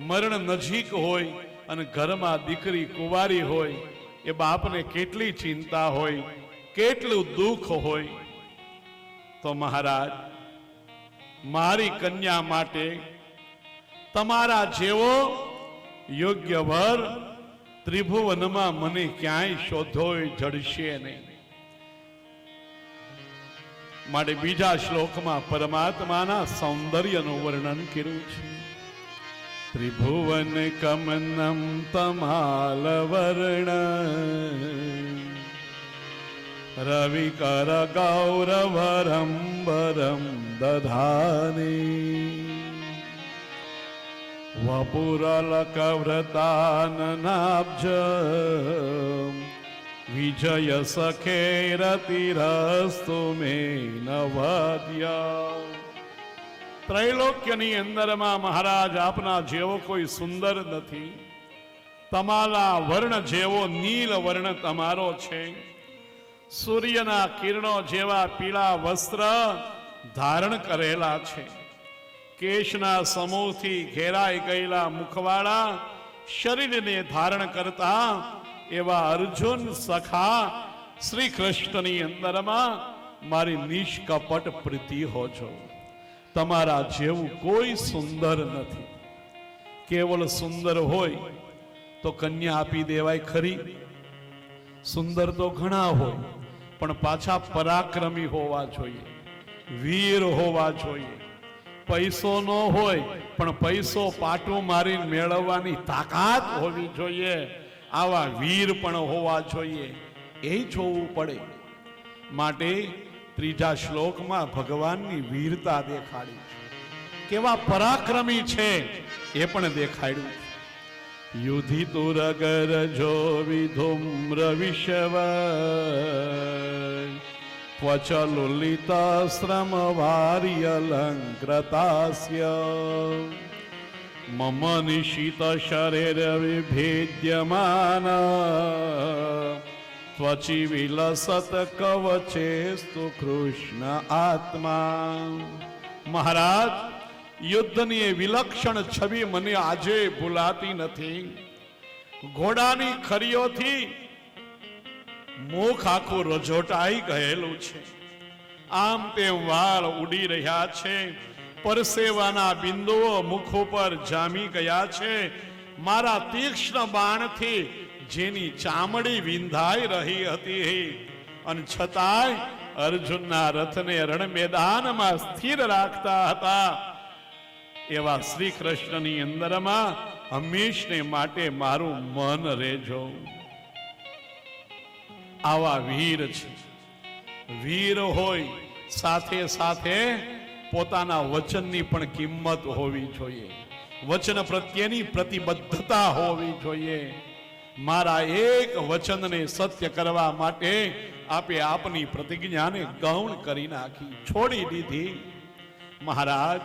મરણ નજીક હોય, અને ઘરમાં દીકરી કુંવારી હોય, એ બાપને કેટલી ચિંતા હોય, કેટલું દુઃખ હોય. તો મહારાજ મારી કન્યા માટે તમારા જેવો યોગ્ય વર ત્રિભુવનમાં મને ક્યાંય શોધોય જડશે નહીં. માટે બીજા શ્લોકમાં પરમાત્માના સૌંદર્યનું વર્ણન કર્યું છે. ત્રિભુવન કમનમ તમાલ વર્ણ રવિકર ગૌરવરંબરમ દધાની વપુરલકવ્રતાનનાબ્જ વિજય સખેરતિરસ્તુ મે નવદ્ય. ત્રૈલોક્યની અંદરમાં મહારાજ આપના જેવો કોઈ સુંદર નથી. તમારા વર્ણ જેવો નીલ વર્ણ તમારો છે. સૂર્યના કિરણો જેવા પીળા વસ્ત્ર ધારણ કરેલા છે. કેશના સમૂહથી ઘેરાઈ ગયેલા મુખવાળા શરીરને ધારણ કરતા એવા અર્જુન સખા શ્રી કૃષ્ણની અંદરમાં મારી નિષ્કપટ પ્રીતિ હો છો. તમારા જેવું કોઈ સુંદર નથી. કેવલ સુંદર હોય તો કન્યા આપી દેવાય ખરી. સુંદર તો ઘણા હોય પણ પાછા પરાક્રમી હોવા જોઈએ, વીર હોવા જોઈએ. પૈસો ન હોય પણ પૈસો પાટું મારીને મેળવવાની તાકાત હોવી જોઈએ. આવા વીર પણ હોવા જોઈએ. એ જોવું પડે. માટે ત્રીજા શ્લોકમાં ભગવાનની વીરતા દેખાડી છે. કેવા પરાક્રમી છે એ પણ દેખાડ્યું. યુધિતુરગર જો વિધુમ્ર વિષવ ત્વચલુલિત શ્રમ વાર્યલંકૃતાસ્ય મમ નિશિત શરીર વિભેદ્યમાન ત્વચી વિલસત કવચેસ્તુ કૃષ્ણ આત્મા. મહારાજ, યુદ્ધની એ વિલક્ષણ છબી મને આજે ભૂલાતી નથી. ઘોડાની ખરીઓથી મુખ આખું રજોટાઈ ગયેલું છે. આમ તેમ વાળ ઉડી રહ્યા છે. પરસેવાના બિંદુઓ મુખ ઉપર જામી ગયા છે. મારા તીક્ષ્ણ બાણથી જેની ચામડી વિંધાઈ રહી હતી અને છતાંય અર્જુનના રથને રણ મેદાનમાં સ્થિર રાખતા હતા એવા શ્રી કૃષ્ણની અંદરમાં હંમેશને માટે મારું મન રહેજો. આવા વીર છે. વીર હોય સાથે સાથે પોતાના વચનની પણ કિંમત હોવી જોઈએ. વચન પ્રત્યેની પ્રતિબદ્ધતા હોવી જોઈએ. મારા એક વચનને સત્ય કરવા માટે આપે આપની પ્રતિજ્ઞાને ગૌણ કરી નાખી, છોડી દીધી. મહારાજ,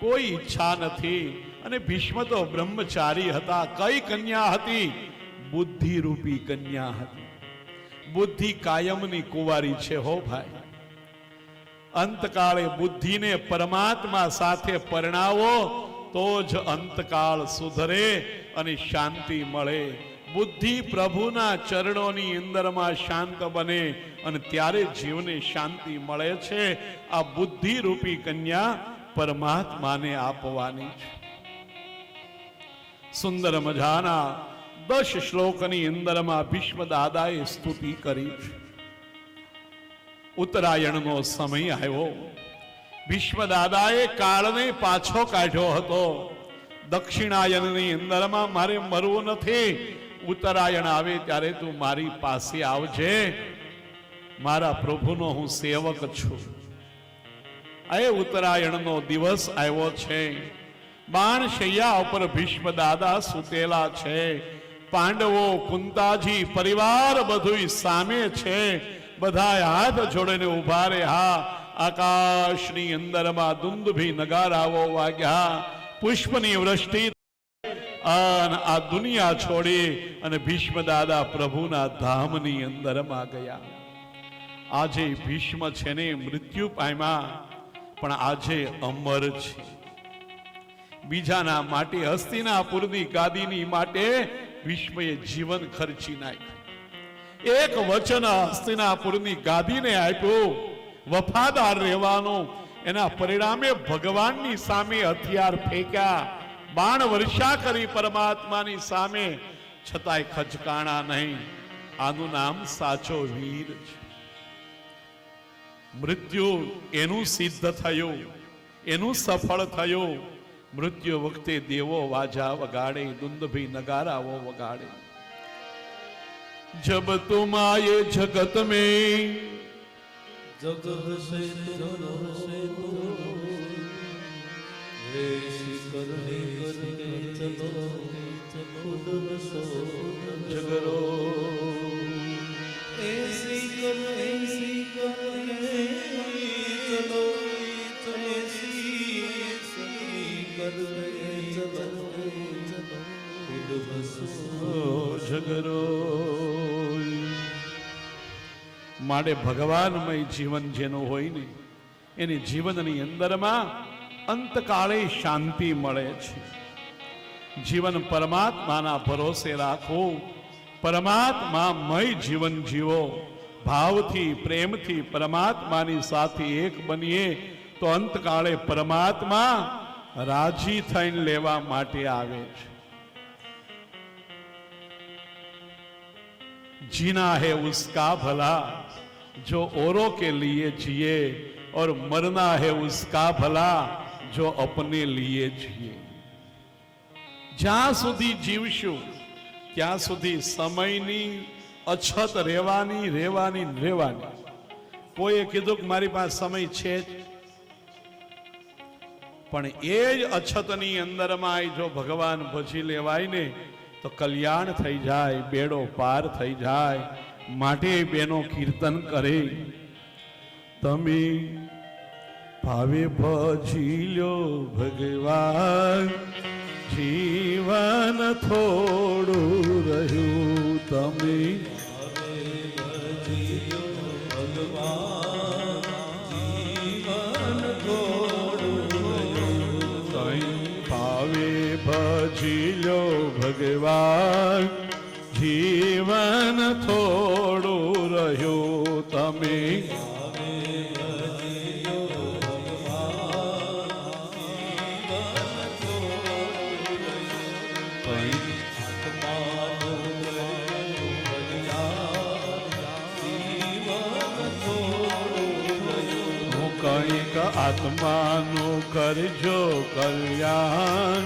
કોઈ ઈચ્છા નથી. અને ભીષ્મ તો બ્રહ્મચારી હતા. કઈ કન્યા હતી? બુદ્ધિ રૂપી કન્યા હતી. બુદ્ધિ કાયમની કુંવારી છે હો ભાઈ. અંતકાળે બુદ્ધિને પરમાત્મા સાથે પરણાવો તો જ અંતકાળ સુધરે અને શાંતિ મળે. બુદ્ધિ પ્રભુના ચરણોની અંદરમાં શાંત બને અને ત્યારે જીવને શાંતિ મળે છે. આ બુદ્ધિ રૂપી કન્યા પરમાત્માને આપવાની છે. સુંદર મજાના 10 શ્લોકની અંદરમાં ભીષ્મ દાદાએ સ્તુતિ કરી છે. ઉત્તરાયણનો સમય આવ્યો. ભીષ્મ દાદાએ કાળને પાછો કાઢ્યો હતો. દક્ષિણાયનની અંદરમાં મારે મરવું નથી. ઉત્તરાયણ આવે ત્યારે તું મારી પાસે આવજે. મારા પ્રભુનો હું સેવક છું. એ ઉત્તરાયણનો દિવસ આવ્યો છે. બાણ શૈયા ઉપર ભીષ્મ દાદા સુતેલા છે. પાંડવો, કુંતાજી, પરિવાર બધું સામે છે. બધા હાથ જોડીને ઉભા રહ્યા. આકાશની અંદરમાં દુંદુભી નગારાઓ વાગ્યા. પુષ્પની વૃષ્ટિ અને આ દુનિયા છોડી અને ભીષ્મ દાદા પ્રભુના ધામની અંદરમાં ગયા. આજે ભીષ્મ છે ને મૃત્યુ પામ્યા, પણ આજે અમર છે. બીજાના માટે, હસ્તિનાપુરની ગાદીની માટે ભીષ્મએ જીવન ખર્ચી નાખ્યું. એક વચન હસ્તિનાપુરની ગાદીને આપ્યું, વફાદાર રહેવાનું. એના પરિણામે ભગવાનની સામે હથિયાર ફેંક્યા. બાણ વર્ષા કરી પરમાત્માની સામે, છતાંય ખચકાણા નહીં. આનું નામ સાચો વીર છે. મૃત્યુ એનું સિદ્ધ થયું, એનું સફળ થયું. મૃત્યુ વખતે દેવો વાજા વગાડે, દુંદભી નગારાઓ વગાડે. જબ તુમ આયે જગત મેં, जग हसे तुम हसे तुम, ऐसी करनी करके चलो, खुद हसो जगरो. ऐसी करके चलो, ऐसी करके चलो, खुद हसो જગરો. માટે ભગવાનમય જીવન જેનું હોય ને, એની જીવનની અંદરમાં અંતકાળે શાંતિ મળે છે. જીવન પરમાત્માના ભરોસે રાખો, પરમાત્મામય જીવન જીવો. ભાવથી પ્રેમથી પરમાત્માની સાથે એક બનીએ તો અંતકાળે પરમાત્મા રાજી થઈને લેવા માટે આવે છે. जीना है उसका भला जो औरों के लिए जिए, और मरना है उसका भला जो अपने लिए जिए. જ્યાં સુધી જીવશું ત્યાં સુધી સમયની અછત રહેવાની રહેવાની રહેવાની. કોઈએ કીધું કે મારી પાસે સમય છે જ, પણ એ જ અછતની અંદરમાં જો ભગવાન ભજી લેવાય ને તો કલ્યાણ થઈ જાય, બેડો પાર થઈ જાય. માટે બેનો કીર્તન કરે, તમે ભાવે ભજી લ્યો ભગવાન, જીવન થોડું રહ્યું. તમે ભાવે ભજી લો ભગવાન, જીવન થોડું રહ્યું. તમે કંઈક આત્માનું કરજો કલ્યાણ,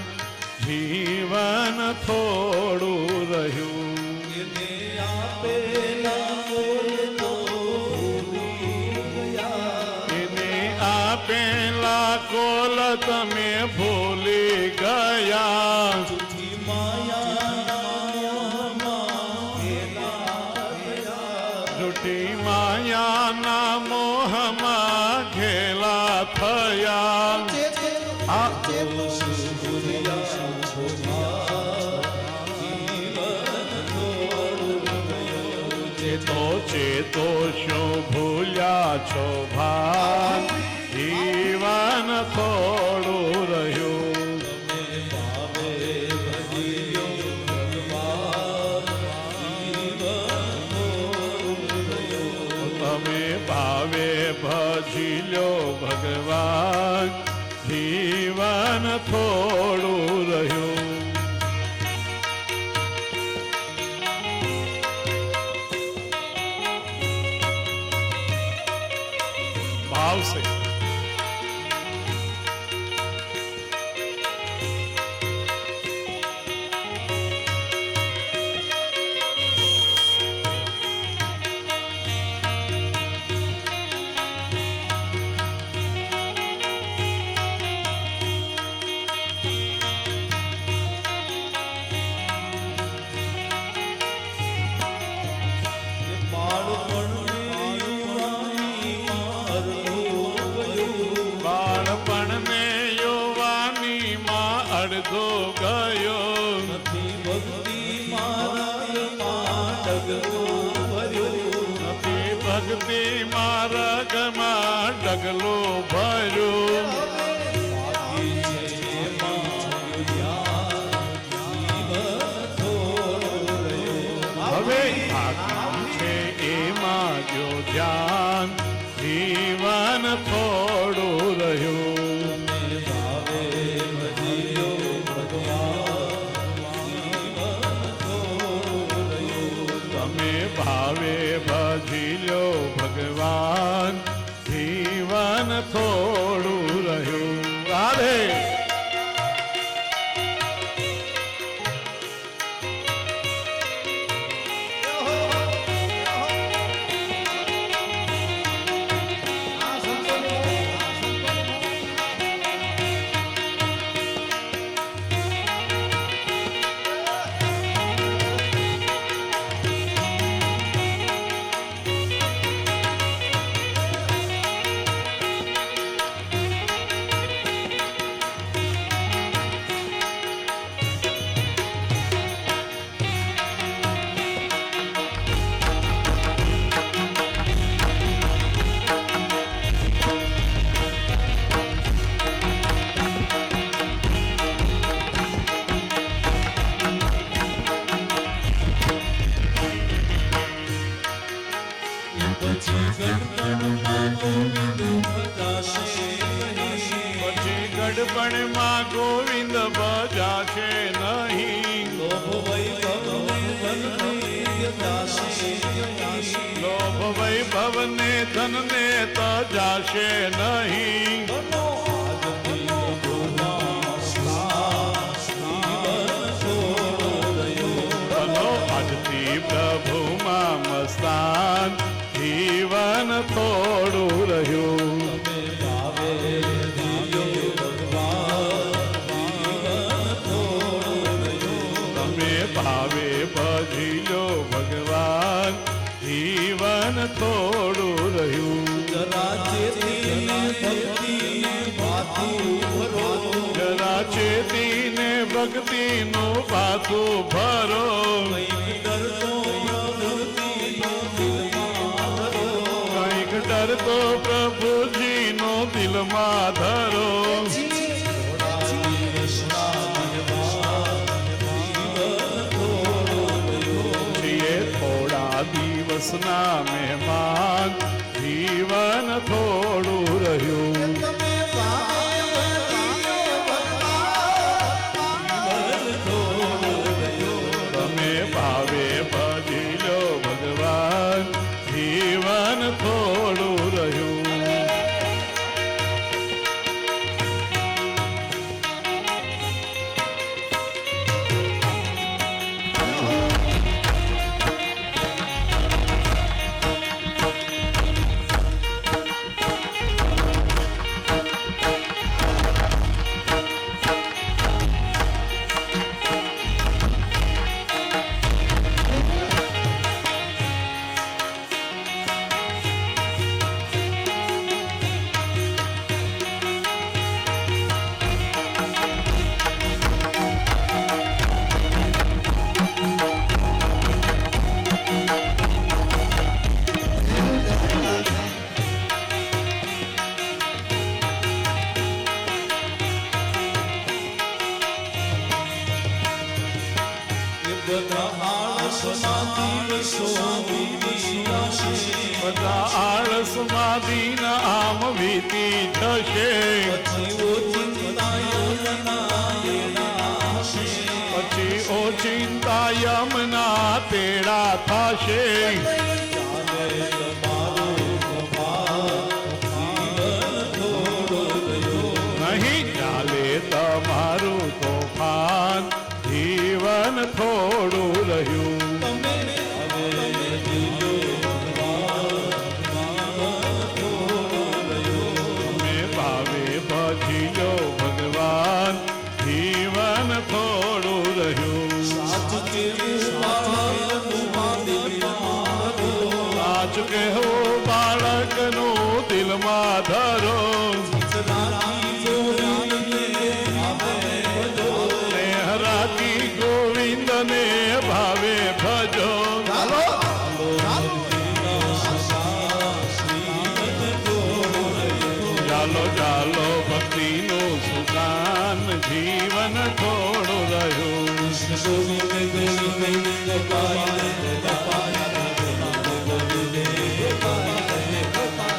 જીવન થોડું રહ્યું. એને આપેલા કોલ તમે ભૂલી ગયા. જૂઠી માયાના મોહમાં ઘેલા થયા. ચેતો શું ભૂલ્યા છો ભાન, જીવન થોડું રહ્યું. તમે ભાવે ભજી લો ભગવાન, જીવન થોડું રહ્યું. ભાવશે અડધો ગયો. નથી ભક્તિ માર્ગમાં ડગલો ભર્યો, નથી ભક્તિ માર્ગમાં ડગલો ભર્યો. હવે આત્મા છે એમાં જો ધ્યાન, જીવન થોડું રહ્યું. ભાવે ભજી લો ભગવાન જીવન થોડું રહ્યું. રાધે. પછી ગડપણમાં ગોવિંદ બજાશે નહીં. લોભ વૈભવને ધનને તજાશે નહીં. ચલો આજથી પ્રભુમાં મસ્તાન જીવન થોડું રહ્યું. તમે ભાવે ભજી લો ભગવાન જીવન થોડું રહ્યું. જરા ચેતીને ભક્તિનું પાતું ભરો. કંઈક ડર તો પ્રભુજીનો દિલમાં ધરો. છીએ થોડા દિવસના મહેમાન જીવન થોડું રહ્યું. તમે ભાવે ભજી લો ભગવાન જીવન થોડું રહ્યું. બધા આળસમાં દીન આમ વીતી જશે. પછી ઓચિંતા યમના તેડા થશે. નહીં ચાલે તમારું તોફાન જીવન થોડું રહ્યું. ભજી લો ભગવાન જીવન થોડું રહ્યું. સાચ કહેવો બાળકનું દિલમાં ધરો. રાખી ગોવિંદને ભાવે ભજો. ચાલો ચાલો ભક્તિનું સુદાન જીવન થોડું રહ્યું.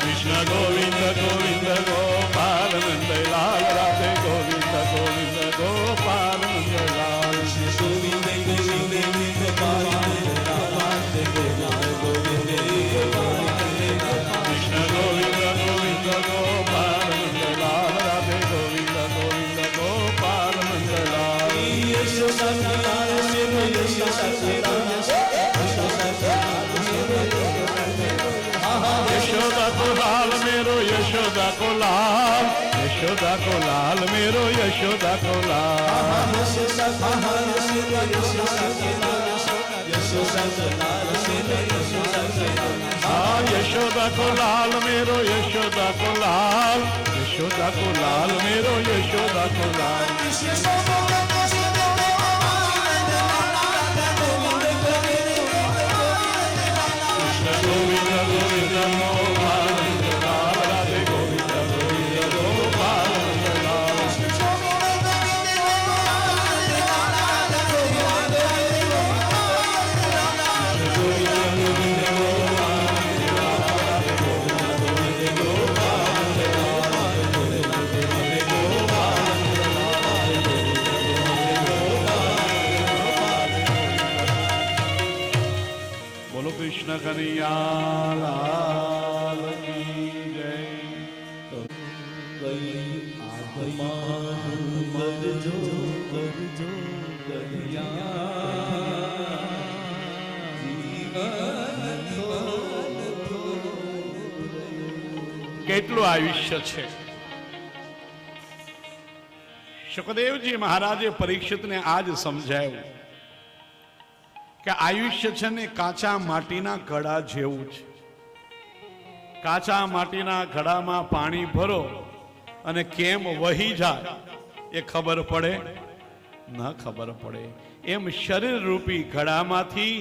કૃષ્ણ ગોવિંદ ગોવિંદ लाल मेरो यशोदा को लाल, यशोदा को लाल मेरो यशोदा को लाल। हाँ यशोदा को लाल मेरो यशोदा को लाल, यशोदा को लाल मेरो यशोदा को लाल। गोविंद गोविंद गोपाल लाल, राधे गोविंद गोविंद गोपाल लाल। बोलो कृष्ण कन्हैया लाल की जय। કેટલું આયુષ્ય છે। સુખદેવજી મહારાજે પરીક્ષિતને આજ સમજાવ્યું કે આયુષ્ય છે ને કાચા માટીના ઘડા જેવું છે। કાચા માટીના ઘડામાં પાણી ભરો અને કેમ વહી જાય એ ખબર પડે ન ખબર પડે। એમ શરીર રૂપી ઘડામાંથી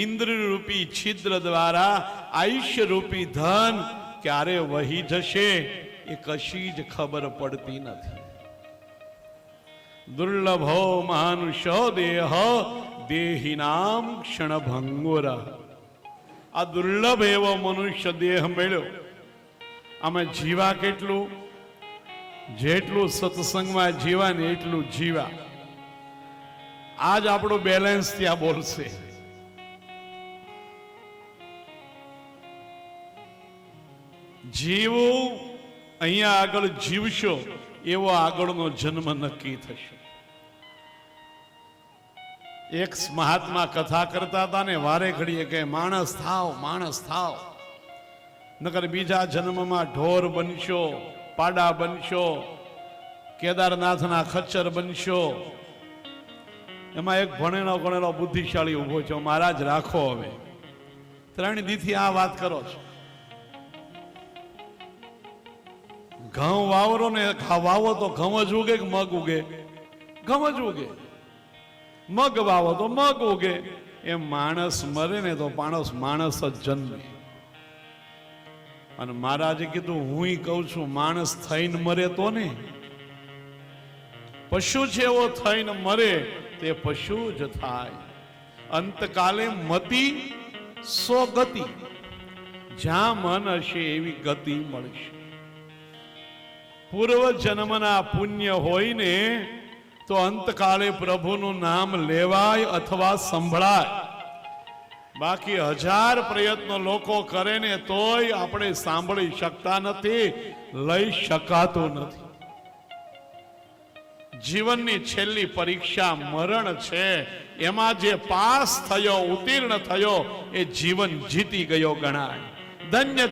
ઇન્દ્ર રૂપી છિદ્ર દ્વારા આયુષ્ય રૂપી ધન ક્યારે વહી જશે એ કશી જ ખબર પડતી નથી। દુર્લભો માનુષો દેહ દેહિનામ ક્ષણભંગુર। આ દુર્લભ એવો મનુષ્ય દેહ મળ્યો, અમે જીવા કેટલું? જેટલું સત્સંગમાં જીવા ને એટલું જીવા। આજ આપણું બેલેન્સ ત્યાં બોલશે। જીવું અહીંયા આગળ જીવશો એવો આગળનો જન્મ નક્કી થશે। એક મહાત્મા કથા કરતા હતા ને વારે ઘડીએ કે માણસ થાવ, માણસ થાવ, નકર બીજા જન્મમાં ઢોર બનશો, પાડા બનશો, કેદારનાથના ખચ્ચર બનશો। એમાં એક ભણેલો ગણેલો બુદ્ધિશાળી ઉભો છો, મહારાજ રાખો હવે 3 દીથી આ વાત કરો છો। ઘઉં વાવરો ને વાવો તો ઘઉં જ ઉગે કે મગ ઉગે? ઘઉં જ ઉગે। મગ વાવો તો મગ ઉગે। એમ માણસ મરે ને તો માણસ જ જન્મે। અને મહારાજે કીધું હું કહું છું માણસ થઈને મરે તો ને, પશુ છે એવો થઈને મરે તે પશુ જ થાય। અંતકાલે મતિ સો ગતિ, જ્યાં મન હશે એવી ગતિ મળશે। પૂર્વ જન્મના પુણ્ય હોય ને તો અંતકાળે પ્રભુનું નામ લેવાય અથવા સંભળાય। બાકી 1000 પ્રયત્નો લોકો કરે ને તોય આપણે સાંભળી શકતા નથી, લઈ શકાતું નથી। જીવનની છેલ્લી પરીક્ષા મરણ છે। એમાં જે પાસ થયો, ઉત્તીર્ણ થયો એ જીવન જીતી ગયો ગણાય। ધન્ય